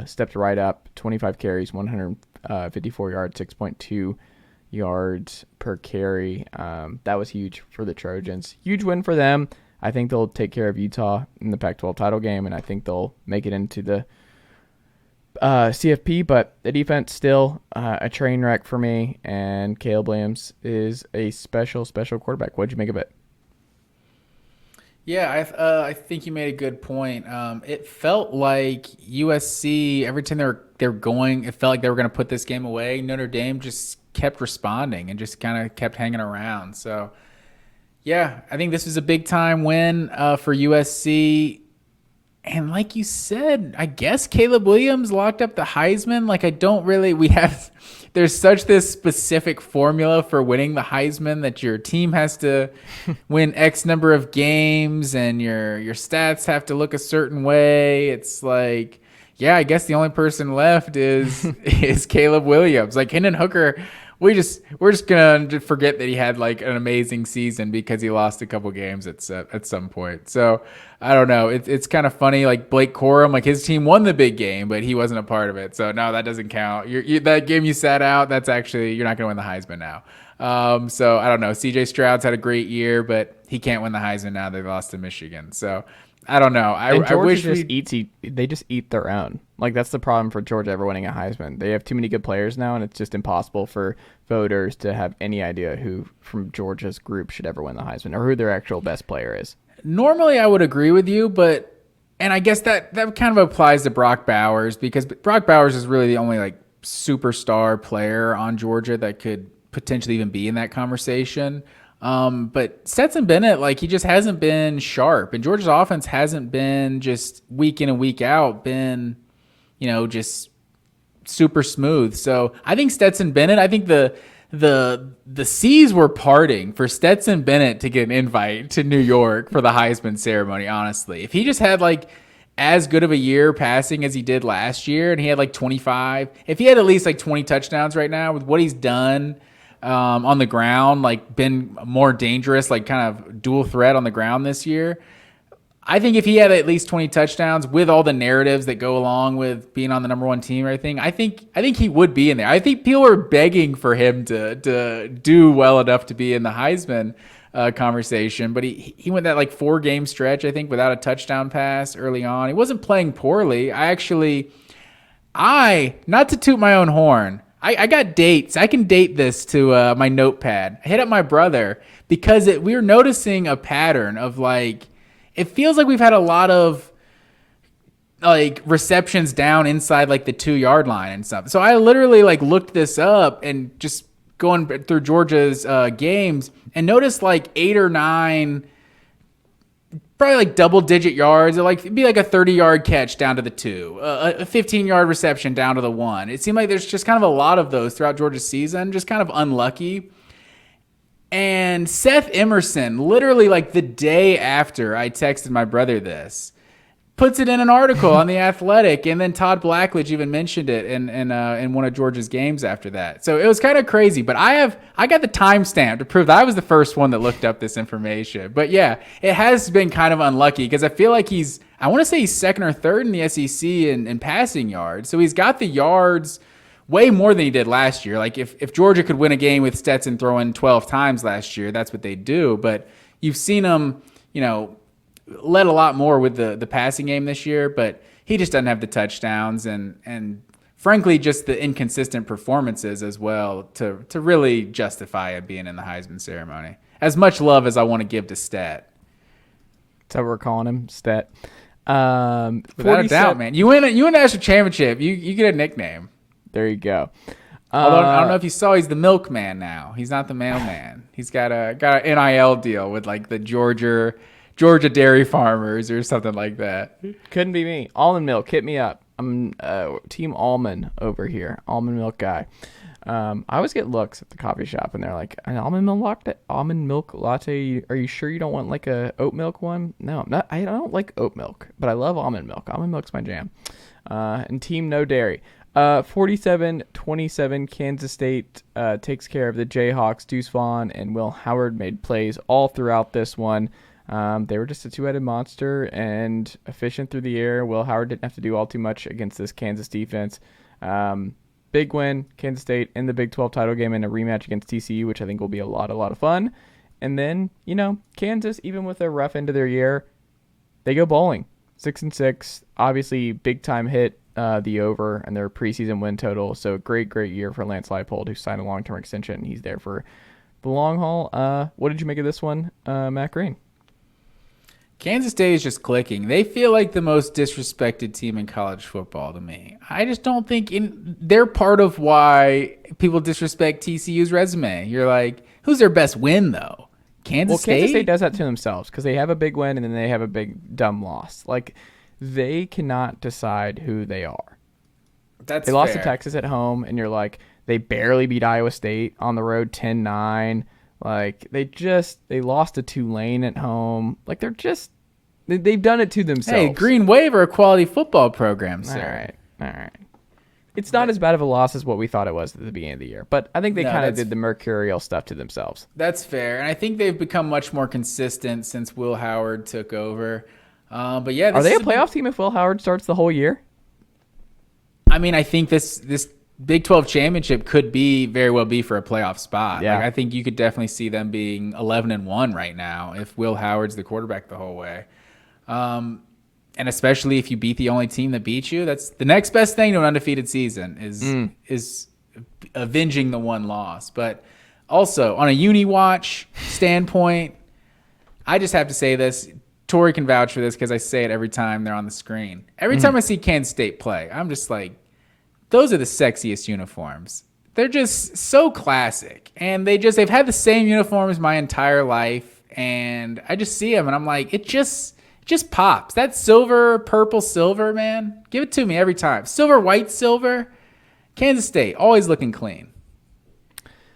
stepped right up, 25 carries, 154 yards, 6.2 yards per carry. That was huge for the Trojans. Huge win for them. I think they'll take care of Utah in the Pac-12 title game, and I think they'll make it into the CFP, but the defense still a train wreck for me, and Caleb Williams is a special quarterback. What'd you make of it? Yeah, I think you made a good point. It felt like USC, every time they're going, it felt like they were going to put this game away. Notre Dame just kept responding and just kind of kept hanging around. So, yeah, I think this was a big-time win for USC. And like you said, I guess Caleb Williams locked up the Heisman. Like, there's such this specific formula for winning the Heisman that your team has to win X number of games and your stats have to look a certain way. It's like, yeah, I guess the only person left is Caleb Williams. Like, Hendon Hooker, we're just gonna forget that he had like an amazing season because he lost a couple games at some point. So I don't know. It's kind of funny. Like Blake Corum, like his team won the big game, but he wasn't a part of it. So no, that doesn't count. That game you sat out. That's actually, you're not gonna win the Heisman now. So I don't know. CJ Stroud's had a great year, but he can't win the Heisman now. They lost to Michigan. So I don't know. I wish they just eat their own. Like, that's the problem for Georgia ever winning a Heisman. They have too many good players now, and it's just impossible for voters to have any idea who from Georgia's group should ever win the Heisman or who their actual best player is. Normally, I would agree with you, and I guess that kind of applies to Brock Bowers, because Brock Bowers is really the only like superstar player on Georgia that could potentially even be in that conversation. But Stetson Bennett, like, he just hasn't been sharp, and Georgia's offense hasn't been just week in and week out been, just super smooth. So I think Stetson Bennett, I think the seas were parting for Stetson Bennett to get an invite to New York for the Heisman ceremony. Honestly, if he just had like as good of a year passing as he did last year, and he had like 25, if he had at least like 20 touchdowns right now with what he's done, on the ground, like been more dangerous, like kind of dual threat on the ground this year. I think if he had at least 20 touchdowns with all the narratives that go along with being on the number one team or everything, I think he would be in there. I think people are begging for him to do well enough to be in the Heisman conversation. But he went that like 4-game stretch, I think, without a touchdown pass early on. He wasn't playing poorly. Not to toot my own horn, I got dates. I can date this to my notepad. I hit up my brother because we were noticing a pattern of like, it feels like we've had a lot of like receptions down inside like the 2-yard line and stuff. So I literally like looked this up and just going through Georgia's games and noticed like 8 or 9, probably like double-digit yards. It'd be like a 30-yard catch down to the 2, a 15-yard reception down to the 1. It seemed like there's just kind of a lot of those throughout Georgia's season, just kind of unlucky. And Seth Emerson, literally like the day after I texted my brother this, puts it in an article on The Athletic, and then Todd Blackledge even mentioned it in one of Georgia's games after that. So it was kind of crazy, but I got the timestamp to prove that I was the first one that looked up this information. But yeah, it has been kind of unlucky because I feel like I want to say he's second or third in the SEC in passing yards. So he's got the yards way more than he did last year. Like if Georgia could win a game with Stetson throwing 12 times last year, that's what they do. But you've seen him, led a lot more with the passing game this year, but he just doesn't have the touchdowns and frankly just the inconsistent performances as well to really justify it being in the Heisman ceremony. As much love as I want to give to Stet. That's how we're calling him, Stet. Without a doubt, man. You win a national championship, you get a nickname. There you go. Although I don't know if you saw, he's the milkman now. He's not the mailman. He's got an NIL deal with like the Georgia dairy farmers or something like that. Couldn't be me. Almond milk, hit me up. I'm team almond over here. Almond milk guy. I always get looks at the coffee shop and they're like, an almond milk latte. Are you sure you don't want like a oat milk one? No, I'm not. I don't like oat milk, but I love almond milk. Almond milk's my jam. And team no dairy. 47-27, Kansas State takes care of the Jayhawks. Deuce Vaughn and Will Howard made plays all throughout this one. They were just a two-headed monster and efficient through the air. Will Howard didn't have to do all too much against this Kansas defense. Big win, Kansas State in the Big 12 title game in a rematch against TCU, which I think will be a lot of fun. And then, Kansas, even with a rough end of their year, they go bowling. 6-6, obviously big-time hit the over and their preseason win total. So great year for Lance Leipold, who signed a long-term extension. He's there for the long haul. What did you make of this one, Matt Green? Kansas State is just clicking. They feel like the most disrespected team in college football to me. I just don't think they're part of why people disrespect TCU's resume. You're like, who's their best win, though? Kansas State? Kansas State does that to themselves because they have a big win and then they have a big dumb loss. Like, they cannot decide who they are. They lost to Texas at home, and you're like, they barely beat Iowa State on the road 10-9. Like, they lost to Tulane at home. Like, they've done it to themselves. Hey, Green Wave are a quality football program, sir. All right. It's not as bad of a loss as what we thought it was at the beginning of the year, but I think they kind of did the mercurial stuff to themselves. That's fair, and I think they've become much more consistent since Will Howard took over. But yeah, are they a playoff team if Will Howard starts the whole year? I mean, I think this Big 12 championship could very well be for a playoff spot. Yeah. Like, I think you could definitely see them being 11-1 right now if Will Howard's the quarterback the whole way. And especially if you beat the only team that beat you, that's the next best thing to an undefeated season is avenging the one loss. But also on a uni-watch standpoint, I just have to say this. Tori can vouch for this because I say it every time they're on the screen. Every time I see Kansas State play, I'm just like, those are the sexiest uniforms. They're just so classic. And they've had the same uniforms my entire life. And I just see them and I'm like, it just pops. That silver, purple, silver, man, give it to me every time. Silver, white, silver. Kansas State, always looking clean.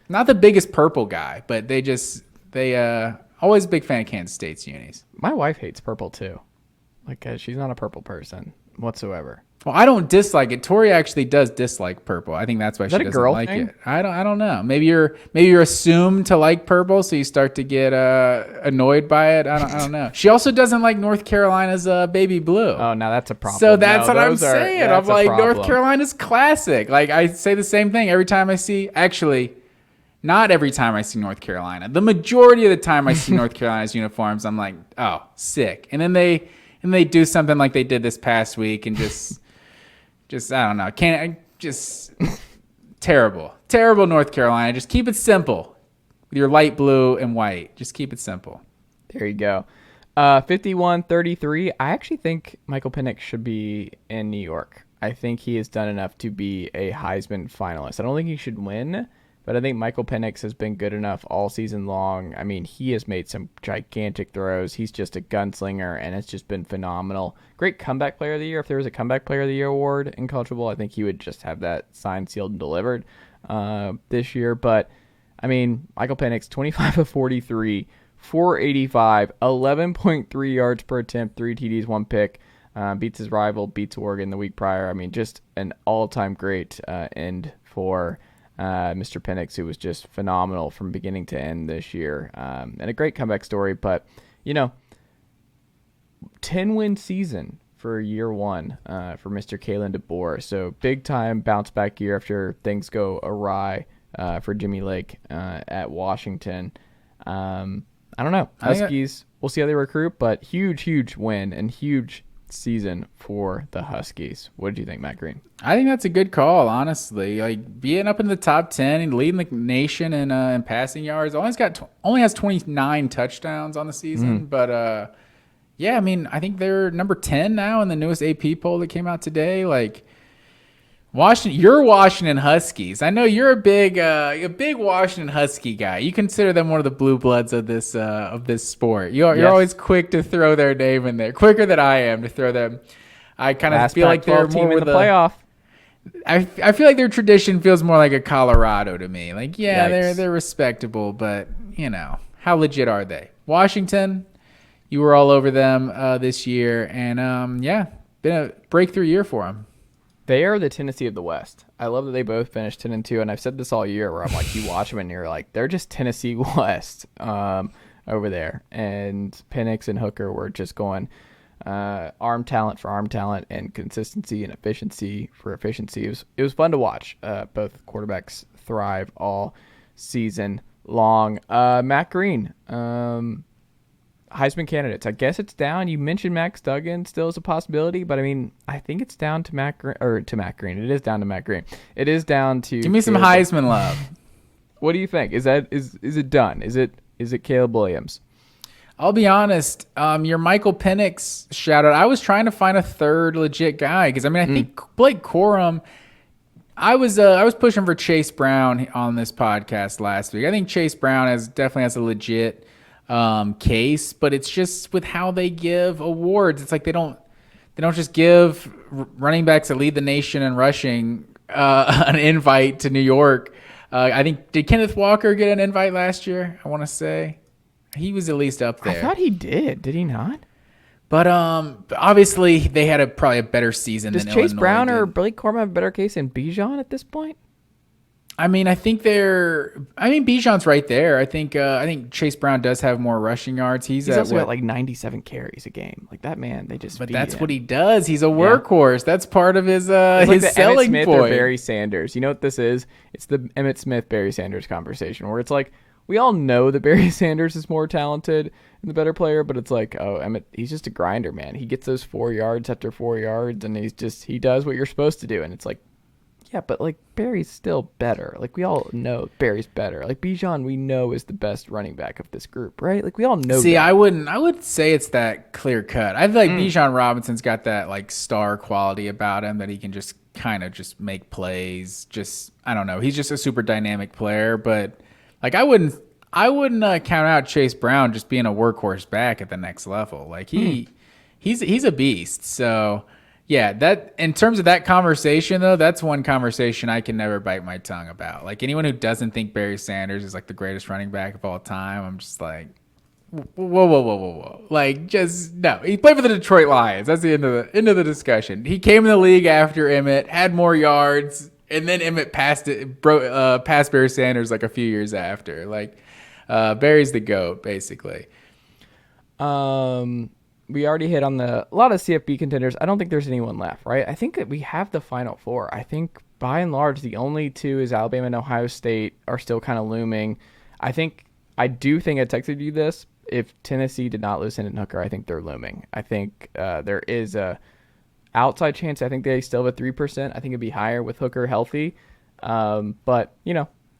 Not the biggest purple guy, but always a big fan of Kansas State's unis. My wife hates purple too. Like, she's not a purple person. whatsoever. Well, I don't dislike it. Tori actually does dislike purple. I think that's why she doesn't like thing? it. I don't know. Maybe you're assumed to like purple, so you start to get annoyed by it. I don't know. She also doesn't like North Carolina's baby blue. Oh, now that's a problem. So that's what I'm saying. I'm like, North Carolina's classic. Like, I say the same thing every time I see. Actually, not every time I see North Carolina. The majority of the time I see North Carolina's uniforms, I'm like, oh, sick. And then they do something like they did this past week and just I don't know. Terrible North Carolina. Just keep it simple with your light blue and white. Just keep it simple. There you go. 51-33. I actually think Michael Penix should be in New York. I think he has done enough to be a Heisman finalist. I don't think he should win, but I think Michael Penix has been good enough all season long. I mean, he has made some gigantic throws. He's just a gunslinger, and it's just been phenomenal. Great comeback player of the year. If there was a comeback player of the year award in college football, I think he would just have that signed, sealed, and delivered this year. But, I mean, Michael Penix, 25 of 43, 485, 11.3 yards per attempt, 3 TDs, 1 pick. Beats his rival, beats Oregon the week prior. I mean, just an all-time great end for Mr. Penix, who was just phenomenal from beginning to end this year, and a great comeback story. But 10-win season for year one for Mr. Kalen DeBoer. So big time bounce back year after things go awry for Jimmy Lake at Washington. I don't know. Huskies, we'll see how they recruit, but huge win and huge season for the Huskies. What did you think, Matt Green? I think that's a good call, honestly. Like, being up in the top 10 and leading the nation in passing yards. Only has 29 touchdowns on the season, but yeah, I mean, I think they're number 10 now in the newest AP poll that came out today. Like, your Washington Huskies. I know you're a big Washington Husky guy. You consider them one of the blue bloods of this sport. You're always quick to throw their name in there, quicker than I am to throw them. I kind of feel like they're more in the playoff. I feel like their tradition feels more like a Colorado to me. Like, yeah, they're respectable, but how legit are they? Washington, you were all over them this year, and been a breakthrough year for them. They are the Tennessee of the West. I love that they both finished 10-2, and I've said this all year where I'm like, you watch them and you're like, they're just Tennessee West over there. And Penix and Hooker were just going arm talent for arm talent and consistency and efficiency for efficiency. It was fun to watch. Both quarterbacks thrive all season long. Matt Green, Heisman candidates. I guess it's down. You mentioned Max Duggan still as a possibility, but I mean, I think it's down to Matt Green. It is down to Matt Green. It is down to. Give me some Heisman love. What do you think? Is it done? Is it Caleb Williams? I'll be honest. Your Michael Penix shout out. I was trying to find a third legit guy because I think Blake Corum. I was pushing for Chase Brown on this podcast last week. I think Chase Brown definitely has a legit case, but it's just with how they give awards. It's like they don't just give running backs that lead the nation in rushing an invite to New York. I think, did Kenneth Walker get an invite last year? I want to say he was at least up there. I thought he did. Did he not? But obviously they had probably a better season. Does than Chase Illinois Brown did. or Blake Corum have a better case than Bijan at this point? I mean, I think Bijan's right there. I think Chase Brown does have more rushing yards. He's also got like 97 carries a game. Like that man, they just. But that's what he does. He's a workhorse. Yeah. That's part of his like his selling Emmitt Smith point. Or Barry Sanders. You know what this is? It's the Emmitt Smith Barry Sanders conversation where it's like we all know that Barry Sanders is more talented and the better player, but it's like, oh, Emmitt, he's just a grinder, man. He gets those 4 yards after 4 yards, and he does what you're supposed to do, and it's like. Yeah, but like Barry's still better. Like we all know Barry's better. Like Bijan, we know is the best running back of this group, right? Like we all know. See, that. I wouldn't say it's that clear cut. I feel like Bijan Robinson's got that like star quality about him that he can just kind of just make plays. Just I don't know. He's just a super dynamic player, but like I wouldn't count out Chase Brown just being a workhorse back at the next level. Like he's a beast. So. Yeah, that in terms of that conversation, though, that's one conversation I can never bite my tongue about. Like anyone who doesn't think Barry Sanders is like the greatest running back of all time, I'm just like, Whoa. Like, just no. He played for the Detroit Lions. That's the end of the discussion. He came in the league after Emmett, had more yards, and then Emmett passed Barry Sanders like a few years after. Like, Barry's the GOAT, basically. We already hit on a lot of CFP contenders. I don't think there's anyone left, right? I think that we have the Final Four. I think by and large, the only two is Alabama and Ohio State are still kind of looming. I do think I texted you this. If Tennessee did not lose Hendon Hooker, I think they're looming. I think there is a outside chance. I think they still have a 3%. I think it'd be higher with Hooker healthy. But,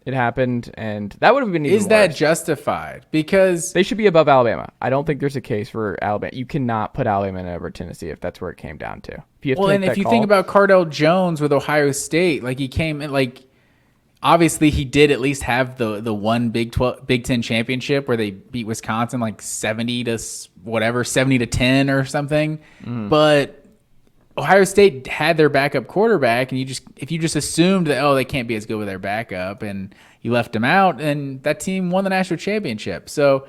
it happened, and that would have been even Is that worse. Justified? Because They should be above Alabama. I don't think there's a case for Alabama. You cannot put Alabama over Tennessee if that's where it came down to. If you have to make if you think about Cardell Jones with Ohio State, like he came in, like obviously he did at least have the one Big 10 championship where they beat Wisconsin like 70 to 10 or something. But Ohio State had their backup quarterback, and if you just assumed that they can't be as good with their backup, and you left them out, and that team won the national championship. So,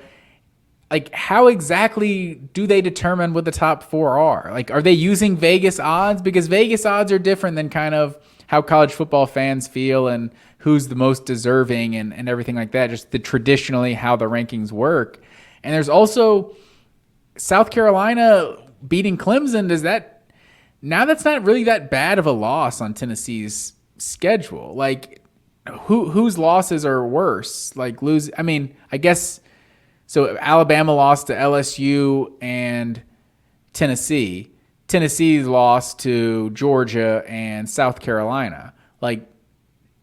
like, how exactly do they determine what the top four are? Like, are they using Vegas odds? Because Vegas odds are different than kind of how college football fans feel and who's the most deserving and everything like that. Just traditionally how the rankings work. And there's also South Carolina beating Clemson. That's not really that bad of a loss on Tennessee's schedule. Like, whose losses are worse? Like, I guess, so Alabama lost to LSU and Tennessee. Tennessee lost to Georgia and South Carolina. Like,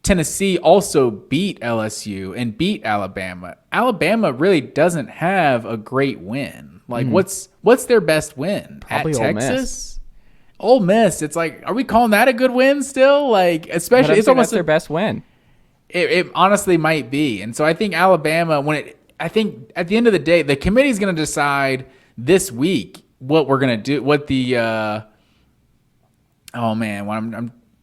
Tennessee also beat LSU and beat Alabama. Alabama really doesn't have a great win. Like, what's their best win? Probably at Ole Texas? Miss. Ole Miss, it's like, are we calling that a good win still? Like, especially, it's almost their best win. It honestly might be. And so I think Alabama, I think at the end of the day, the committee's going to decide this week what we're going to do, what the, I'm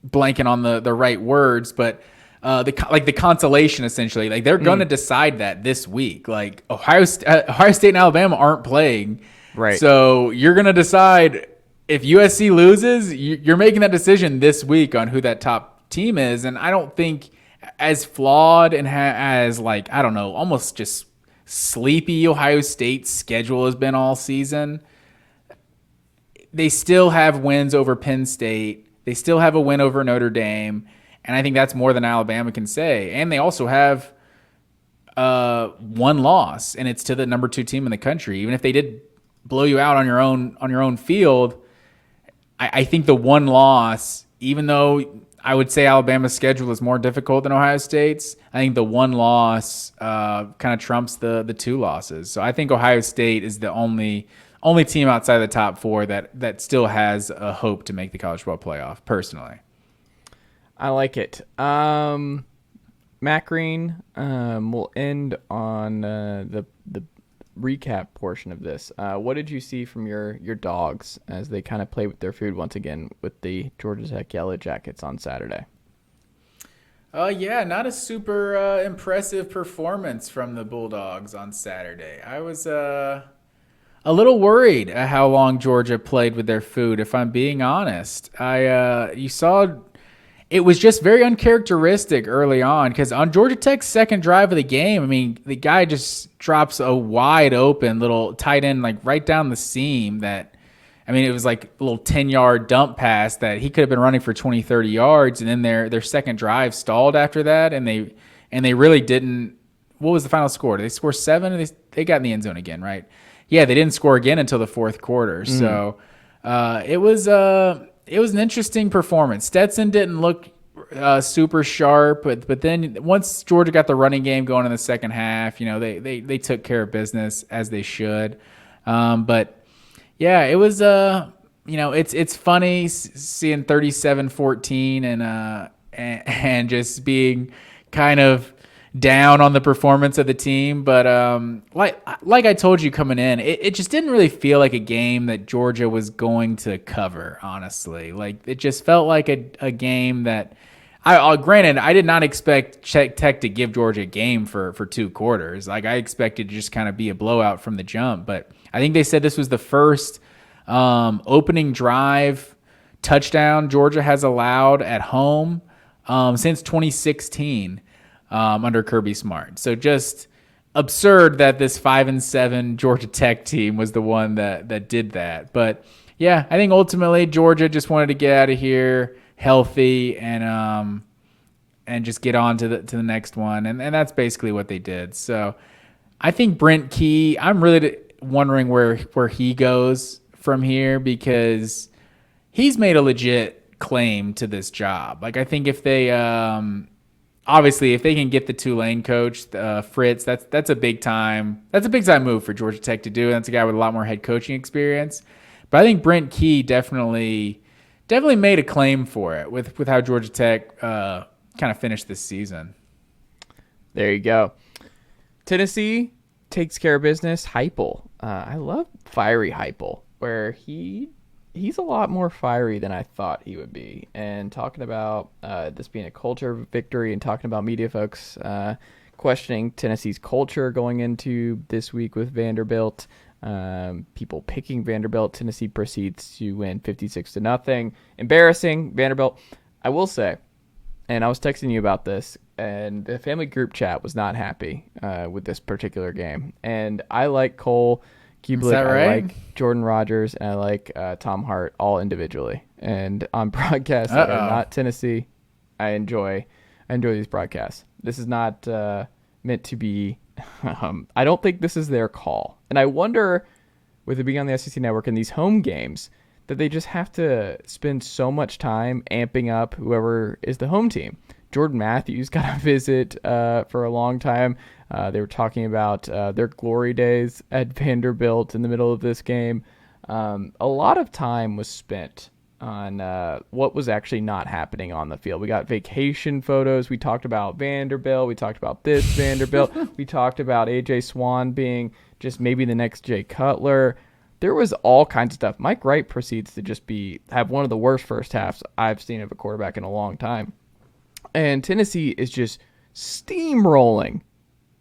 blanking on the right words, but the consolation essentially, like they're going to decide that this week. Like Ohio State and Alabama aren't playing. Right. So you're going to decide if USC loses, you're making that decision this week on who that top team is. And I don't think as flawed and as like, I don't know, almost just sleepy Ohio State's schedule has been all season, they still have wins over Penn State. They still have a win over Notre Dame. And I think that's more than Alabama can say. And they also have one loss, and it's to the number 2 team in the country. Even if they did blow you out on your own field, I think the one loss, even though I would say Alabama's schedule is more difficult than Ohio State's, I think the one loss kind of trumps the 2 losses. So I think Ohio State is the only team outside of the top 4 that still has a hope to make the college football playoff, personally. I like it. Matt Green, we'll end on the recap portion of this. What did you see from your dogs as they kind of play with their food once again with the Georgia Tech Yellow Jackets on Saturday? Not a super impressive performance from the Bulldogs on Saturday. I was a little worried at how long Georgia played with their food, if I'm being honest. You saw it was just very uncharacteristic early on because on Georgia Tech's second drive of the game, I mean, the guy just drops a wide open little tight end, like right down the seam that, I mean, it was like a little 10-yard dump pass that he could have been running for 20, 30 yards. And then their second drive stalled after that. And they really didn't. What was the final score? Did they score 7? They got in the end zone again, right? Yeah, they didn't score again until the fourth quarter. So it was an interesting performance. Stetson didn't look super sharp, but then once Georgia got the running game going in the second half, they took care of business as they should. But yeah, it was it's funny seeing 37-14 and just being kind of down on the performance of the team. But like I told you coming in, it just didn't really feel like a game that Georgia was going to cover, honestly. Like, it just felt like a game that Granted, I did not expect Tech to give Georgia a game for 2 quarters. Like, I expected to just kind of be a blowout from the jump. But I think they said this was the first opening drive touchdown Georgia has allowed at home since 2016 under Kirby Smart. So just absurd that this 5-7 Georgia Tech team was the one that did that. But yeah, I think ultimately Georgia just wanted to get out of here healthy and just get on to the next one, and that's basically what they did. So I think Brent Key, I'm really wondering where he goes from here, because he's made a legit claim to this job. Like, I think if they obviously if they can get the Tulane coach Fritz, that's a big time move for Georgia Tech to do, and that's a guy with a lot more head coaching experience. But I think Brent Key definitely made a claim for it with how Georgia Tech kind of finished this season. There you go. Tennessee takes care of business. Heupel. I love fiery Heupel, where he's a lot more fiery than I thought he would be. And talking about this being a culture victory, and talking about media folks questioning Tennessee's culture going into this week with Vanderbilt. People picking Vanderbilt. Tennessee proceeds to win 56-0. Embarrassing Vanderbilt. I will say, and I was texting you about this, and the family group chat was not happy with this particular game. And I like Cole Kubelik, right? I like Jordan Rogers, and I like Tom Hart all individually. And on broadcasts that are not Tennessee, I enjoy these broadcasts. This is not meant to be. I don't think this is their call. And I wonder, with it being on the SEC Network and these home games, that they just have to spend so much time amping up whoever is the home team. Jordan Matthews got a visit for a long time. They were talking about their glory days at Vanderbilt in the middle of this game. A lot of time was spent on what was actually not happening on the field. We got vacation photos. We talked about Vanderbilt. We talked about this Vanderbilt. We talked about A.J. Swan being just maybe the next Jay Cutler. There was all kinds of stuff. Mike Wright proceeds to have one of the worst first halves I've seen of a quarterback in a long time. And Tennessee is just steamrolling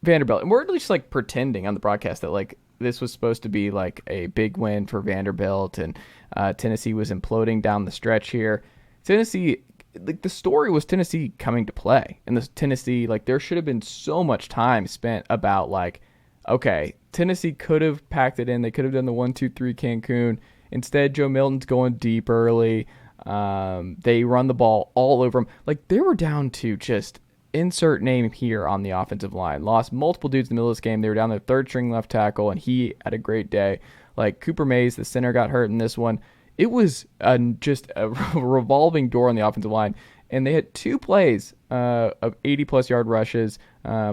Vanderbilt. And we're just like pretending on the broadcast that like this was supposed to be like a big win for Vanderbilt, and Tennessee was imploding down the stretch here. Tennessee, like, the story was Tennessee coming to play. And Tennessee, like, there should have been so much time spent about like, okay, Tennessee could have packed it in. They could have done the 1-2-3 Cancun. Instead, Joe Milton's going deep early. They run the ball all over them. Like, they were down to just insert name here on the offensive line. Lost multiple dudes in the middle of this game. They were down their third string left tackle, and he had a great day. Like, Cooper Mays, the center, got hurt in this one. It was just a revolving door on the offensive line. And they had 2 plays of 80-plus yard rushes,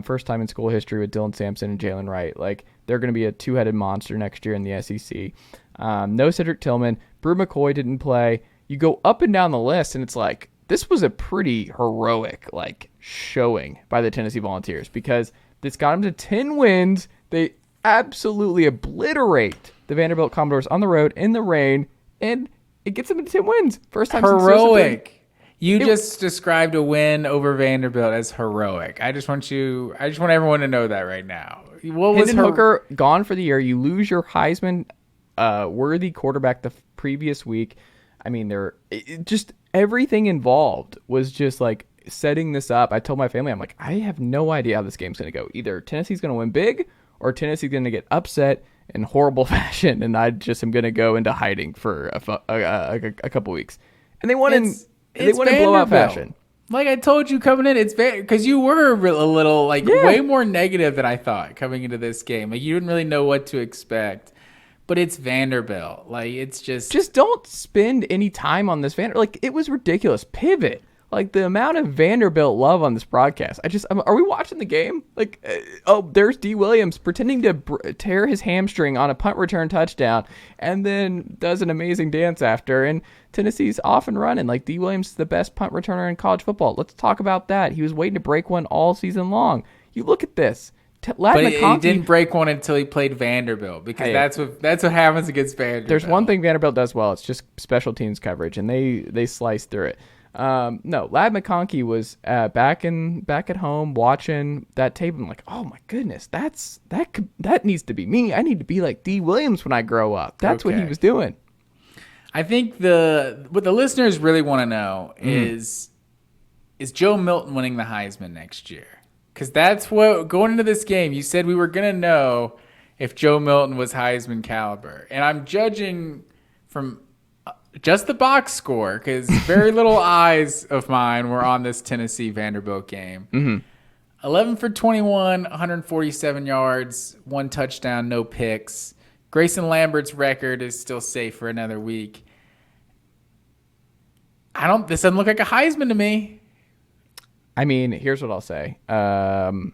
first time in school history with Dylan Sampson and Jalen Wright. Like, they're going to be a 2-headed monster next year in the SEC. No Cedric Tillman. Brew McCoy didn't play. You go up and down the list, and it's like, this was a pretty heroic like showing by the Tennessee Volunteers, because this got them to 10 wins. They absolutely obliterate the Vanderbilt Commodores on the road in the rain, and it gets them to 10 wins. First time heroic. You just described a win over Vanderbilt as heroic. I just want everyone to know that right now. What was Hendon Hooker gone for the year? You lose your Heisman worthy quarterback the previous week. I mean, just everything involved was just like setting this up. I told my family, I'm like, I have no idea how this game's going to go. Either Tennessee's going to win big, or Tennessee's going to get upset in horrible fashion, and I just am going to go into hiding for a couple weeks. And they won in blowout fashion. Like I told you coming in, it's because you were a little way more negative than I thought coming into this game. Like, you didn't really know what to expect. But it's Vanderbilt. Like, it's just don't spend any time on this Vanderbilt. Like, it was ridiculous. Pivot. Like, the amount of Vanderbilt love on this broadcast. Are we watching the game? Like, there's D. Williams pretending to tear his hamstring on a punt return touchdown, and then does an amazing dance after. And Tennessee's off and running. Like, D. Williams is the best punt returner in college football. Let's talk about that. He was waiting to break one all season long. You look at this. But he didn't break one until he played Vanderbilt, because that's what happens against Vanderbilt. There's one thing Vanderbilt does well. It's just special teams coverage, and they slice through it. No, Lad McConkey was back at home watching that tape. I'm like, oh my goodness, that needs to be me. I need to be like D. Williams when I grow up. That's what he was doing. I think what the listeners really want to know is Joe Milton winning the Heisman next year? Because that's what, going into this game, you said we were going to know if Joe Milton was Heisman caliber. And I'm judging from just the box score, because very little eyes of mine were on this Tennessee Vanderbilt game. Mm-hmm. 11 for 21, 147 yards, 1 touchdown, no picks. Grayson Lambert's record is still safe for another week. This doesn't look like a Heisman to me. I mean, here's what I'll say. The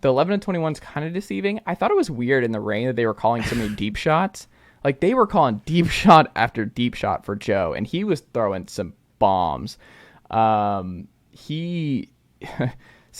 11 and 21 is kind of deceiving. I thought it was weird in the rain that they were calling so many deep shots. Like, they were calling deep shot after deep shot for Joe, and he was throwing some bombs. Some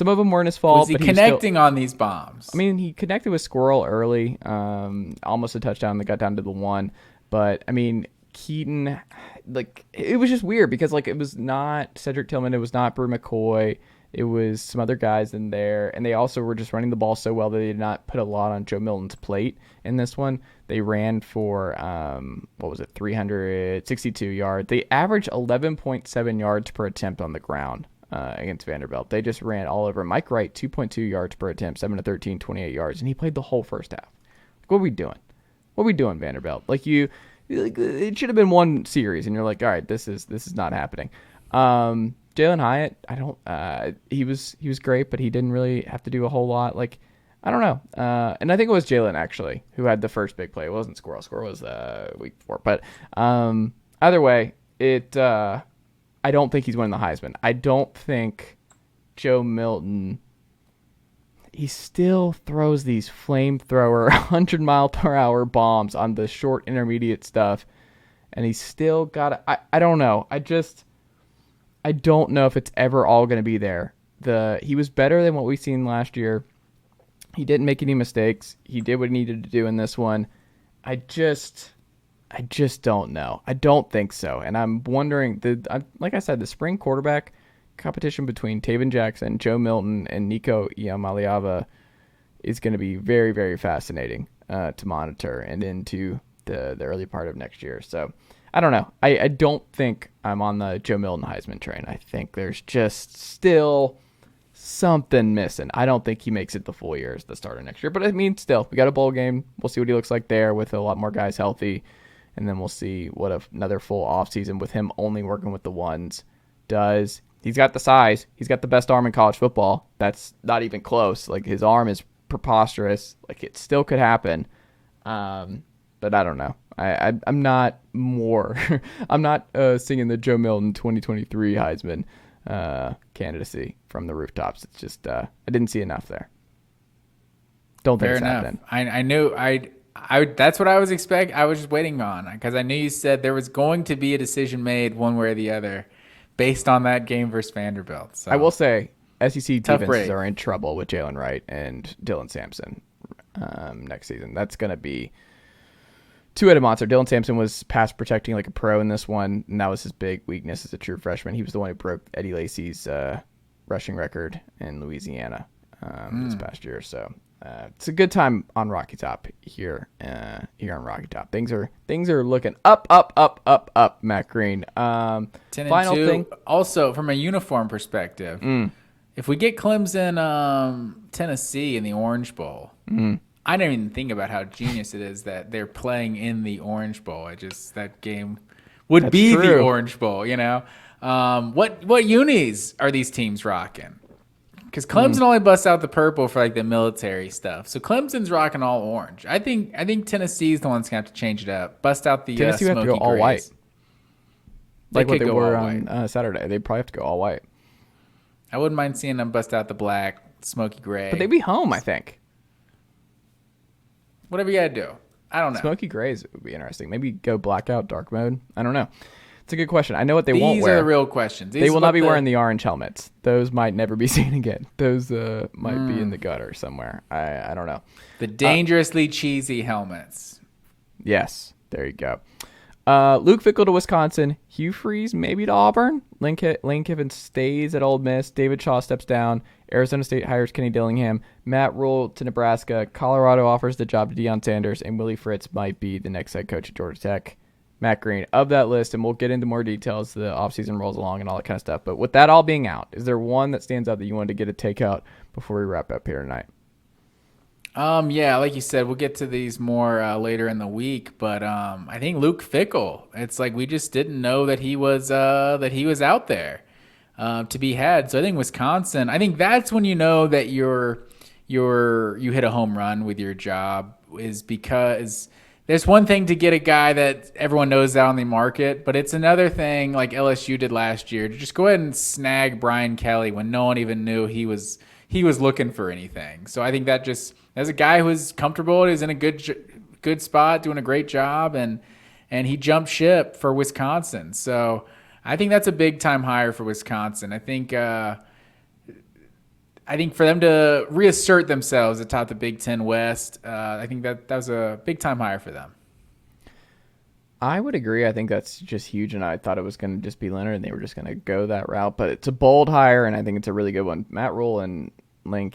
of them weren't his fault. Was he connecting on these bombs? I mean, he connected with Squirrel early, almost a touchdown. They got down to the 1. But, I mean, Keaton, like, it was just weird because, like, it was not Cedric Tillman. It was not Brew McCoy. It was some other guys in there. And they also were just running the ball so well that they did not put a lot on Joe Milton's plate in this one. They ran for, 362 yards. They averaged 11.7 yards per attempt on the ground against Vanderbilt. They just ran all over. Mike Wright, 2.2 yards per attempt, 7 to 13, 28 yards. And he played the whole first half. Like, what are we doing? What are we doing, Vanderbilt? Like, it should have been one series, and you're like, all right, this is not happening. Jalen Hyatt, he was great, but he didn't really have to do a whole lot. Like, I don't know. And I think it was Jalen actually who had the first big play. It wasn't Squirrel. Squirrel was week 4. But either way, I don't think he's winning the Heisman. I don't think Joe Milton. He still throws these flamethrower 100-mile-per-hour bombs on the short intermediate stuff, and he's still got. I don't know. I don't know if it's ever all going to be there. He was better than what we've seen last year. He didn't make any mistakes. He did what he needed to do in this one. I just don't know. I don't think so. And I'm wondering, like I said, the spring quarterback competition between Taven Jackson, Joe Milton, and Nico Iamaleava is going to be very, very fascinating to monitor and into the early part of next year. So I don't know. I don't think I'm on the Joe Milton Heisman train. I think there's just still something missing. I don't think he makes it the full year as the starter next year. But I mean, still, we got a bowl game. We'll see what he looks like there with a lot more guys healthy. And then we'll see what another full offseason with him only working with the ones does. He's got the size. He's got the best arm in college football. That's not even close. Like, his arm is preposterous. Like, it still could happen. But I don't know. I'm not more. I'm not singing the Joe Milton 2023 Heisman candidacy from the rooftops. It's just I didn't see enough there. Don't think it's happening. I knew that's what I was expecting. I was just waiting on, because I knew you said there was going to be a decision made one way or the other based on that game versus Vanderbilt. So, I will say SEC defenses are in trouble with Jalen Wright and Dylan Sampson next season. That's going to be two-headed monster. Dylan Sampson was pass protecting like a pro in this one, and that was his big weakness as a true freshman. He was the one who broke Eddie Lacy's rushing record in Louisiana this past year. So it's a good time on Rocky Top here on Rocky Top. Things are looking up, Matt Green. 10-2. Thing. Also, from a uniform perspective, if we get Clemson, Tennessee in the Orange Bowl, I didn't even think about how genius it is that they're playing in the Orange Bowl. That game would be true. The Orange Bowl, you know. What unis are these teams rocking? Because Clemson only busts out the purple for like the military stuff. So Clemson's rocking all orange. I think Tennessee's the one's gonna have to change it up. Bust out the Tennessee would have to go all white. Like what they were on Saturday. They'd probably have to go all white. I wouldn't mind seeing them bust out the black, smoky gray. But they'd be home, I think. Whatever you gotta do. I don't know. Smoky grays would be interesting. Maybe go blackout, dark mode. I don't know. It's a good question. I know what they won't wear. These are the real questions. They will not be wearing the orange helmets. Those might never be seen again. Those might be in the gutter somewhere. I don't know. The dangerously cheesy helmets. Yes. There you go. Luke Fickell to Wisconsin. Hugh Freeze maybe to Auburn. Lane Kiffin stays at Ole Miss. David Shaw steps down. Arizona State hires Kenny Dillingham. Matt Rule to Nebraska. Colorado offers the job to Deion Sanders. And Willie Fritz might be the next head coach at Georgia Tech. Matt Green of that list, and we'll get into more details as the offseason rolls along and all that kind of stuff. But with that all being out, is there one that stands out that you wanted to get a takeout before we wrap up here tonight? Yeah, like you said, we'll get to these more later in the week. But I think Luke Fickell. It's like we just didn't know that he was out there to be had. So I think Wisconsin. I think that's when you know that you hit a home run with your job, is because there's one thing to get a guy that everyone knows out on the market, but it's another thing, like LSU did last year, to just go ahead and snag Brian Kelly when no one even knew he was looking for anything. So I think that just, as a guy who's comfortable, is in a good spot, doing a great job, and he jumped ship for Wisconsin. So I think that's a big time hire for Wisconsin. I think for them to reassert themselves atop the Big Ten West, I think that was a big-time hire for them. I would agree. I think that's just huge, and I thought it was going to just be Leonard, and they were just going to go that route. But it's a bold hire, and I think it's a really good one. Matt Rule and Luke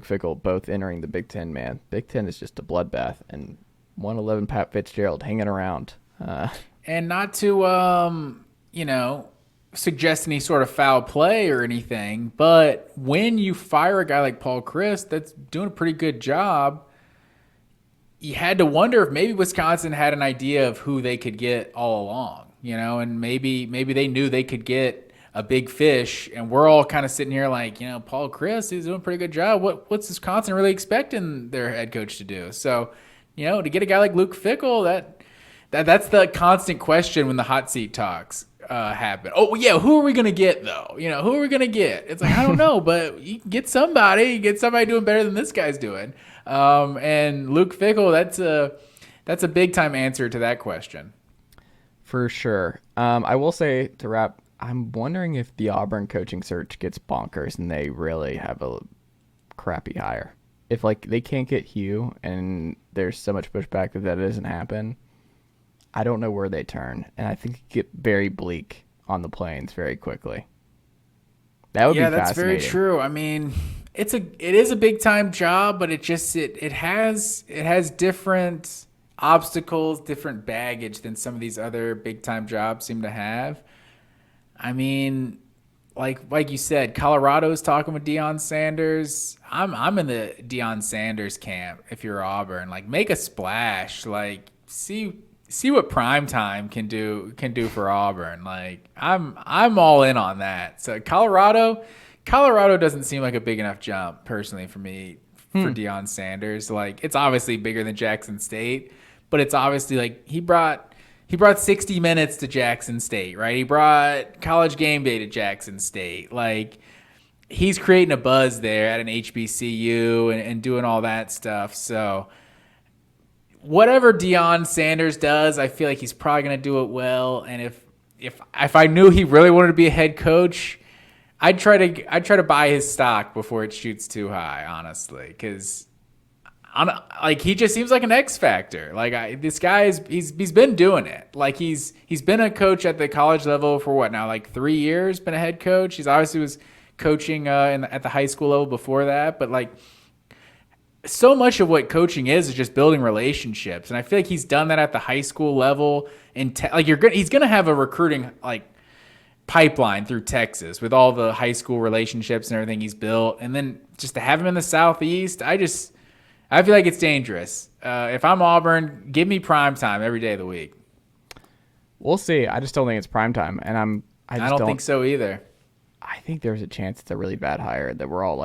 Fickell both entering the Big Ten, man. Big Ten is just a bloodbath, and 111 Pat Fitzgerald hanging around. And not to, suggest any sort of foul play or anything, but when you fire a guy like Paul Chryst that's doing a pretty good job, you had to wonder if maybe Wisconsin had an idea of who they could get all along, and maybe they knew they could get a big fish, and we're all kind of sitting here like, Paul Chryst is doing a pretty good job. What's Wisconsin really expecting their head coach to do? So, to get a guy like Luke Fickell, that's the constant question when the hot seat talks happen. Oh yeah, who are we gonna get though? Who are we gonna get? It's like, I don't know, but you can get somebody. Doing better than this guy's doing. And Luke Fickell, that's a big time answer to that question. For sure. I will say to wrap, I'm wondering if the Auburn coaching search gets bonkers and they really have a crappy hire. If they can't get Hugh and there's so much pushback that doesn't happen, I don't know where they turn, and I think it get very bleak on the Plains very quickly. That would be fascinating. Yeah, that's very true. I mean, it is a big time job, but it has different obstacles, different baggage than some of these other big time jobs seem to have. I mean, like you said, Colorado's talking with Deion Sanders. I'm in the Deion Sanders camp. If you're Auburn, make a splash, see what primetime can do for Auburn. I'm all in on that. So Colorado doesn't seem like a big enough jump personally for me for Deion Sanders. It's obviously bigger than Jackson State, but it's obviously he brought 60 Minutes to Jackson State, right? He brought College Game Day to Jackson State. He's creating a buzz there at an HBCU and doing all that stuff. So whatever Deion Sanders does, I feel like he's probably going to do it well. And if I knew he really wanted to be a head coach, I'd try to buy his stock before it shoots too high, honestly, because he just seems like an X factor. This guy he's been doing it. He's been a coach at the college level for what now, 3 years. Been a head coach. He's obviously was coaching at the high school level before that, but so much of what coaching is just building relationships, and I feel like he's done that at the high school level. And he's gonna have a recruiting pipeline through Texas with all the high school relationships and everything he's built, and then just to have him in the Southeast, I feel like it's dangerous. If I'm Auburn, give me prime time every day of the week. We'll see. I just don't think it's prime time, and I don't think so either. I think there's a chance it's a really bad hire that we're all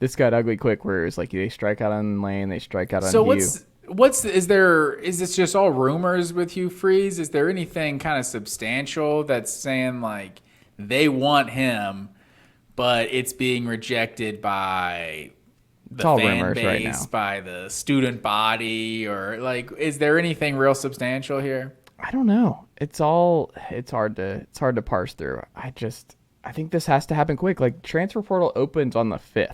this got ugly quick, where it's they strike out on Lane, they strike out on Hugh. So is this just all rumors with Hugh Freeze? Is there anything kind of substantial that's saying they want him, but it's being rejected by the fan base, right now, by the student body, or is there anything real substantial here? I don't know. It's hard to parse through. I think this has to happen quick. Transfer portal opens on the 5th.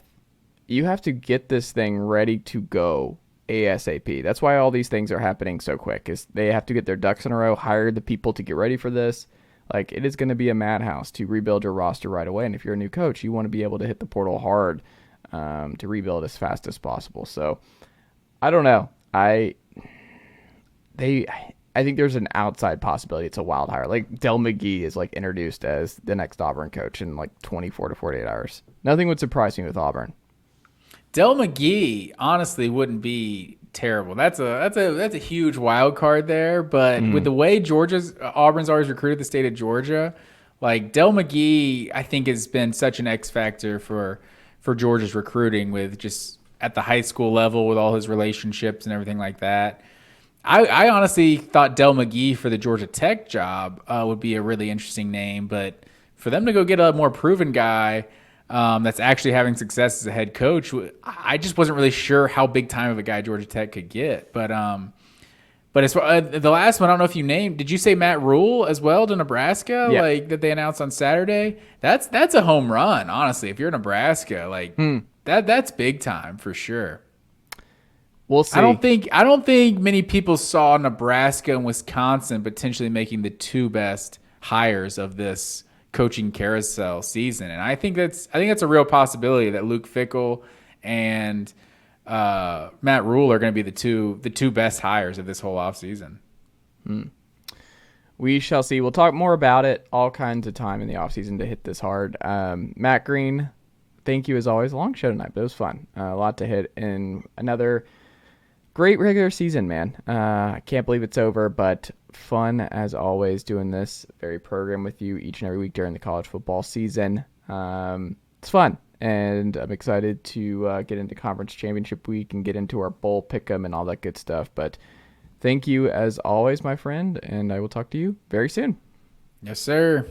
You have to get this thing ready to go ASAP. That's why all these things are happening so quick, is they have to get their ducks in a row, hire the people to get ready for this. Like, it is going to be a madhouse to rebuild your roster right away. And if you're a new coach, you want to be able to hit the portal hard to rebuild as fast as possible. So I don't know. I think there's an outside possibility it's a wild hire. Like, Del McGee is like introduced as the next Auburn coach in like 24 to 48 hours. Nothing would surprise me with Auburn. Del McGee honestly wouldn't be terrible. That's a huge wild card there. But with the way Auburn's always recruited the state of Georgia, like Del McGee, I think has been such an X factor for Georgia's recruiting, with just at the high school level with all his relationships and everything like that. I honestly thought Del McGee for the Georgia Tech job would be a really interesting name, but for them to go get a more proven guy that's actually having success as a head coach, I just wasn't really sure how big time of a guy Georgia Tech could get. But as far the last one, I don't know if you named. Did you say Matt Rule as well to Nebraska? Yeah. Like that they announced on Saturday. That's a home run, honestly. If you're Nebraska, like that's big time for sure. We'll see. I don't think many people saw Nebraska and Wisconsin potentially making the two best hires of this coaching carousel season, and I think that's a real possibility that Luke Fickell and Matt Rule are going to be the two best hires of this whole offseason. We shall see. We'll talk more about it. All kinds of time in the offseason to hit this hard. Matt Green, thank you as always. A long show tonight, but it was fun. A lot to hit in another great regular season, man. I can't believe it's over, but fun as always doing this very program with you each and every week during the college football season. It's fun, and I'm excited to get into conference championship week and get into our bowl pick'em and all that good stuff. But thank you as always, my friend, and I will talk to you very soon. Yes, sir.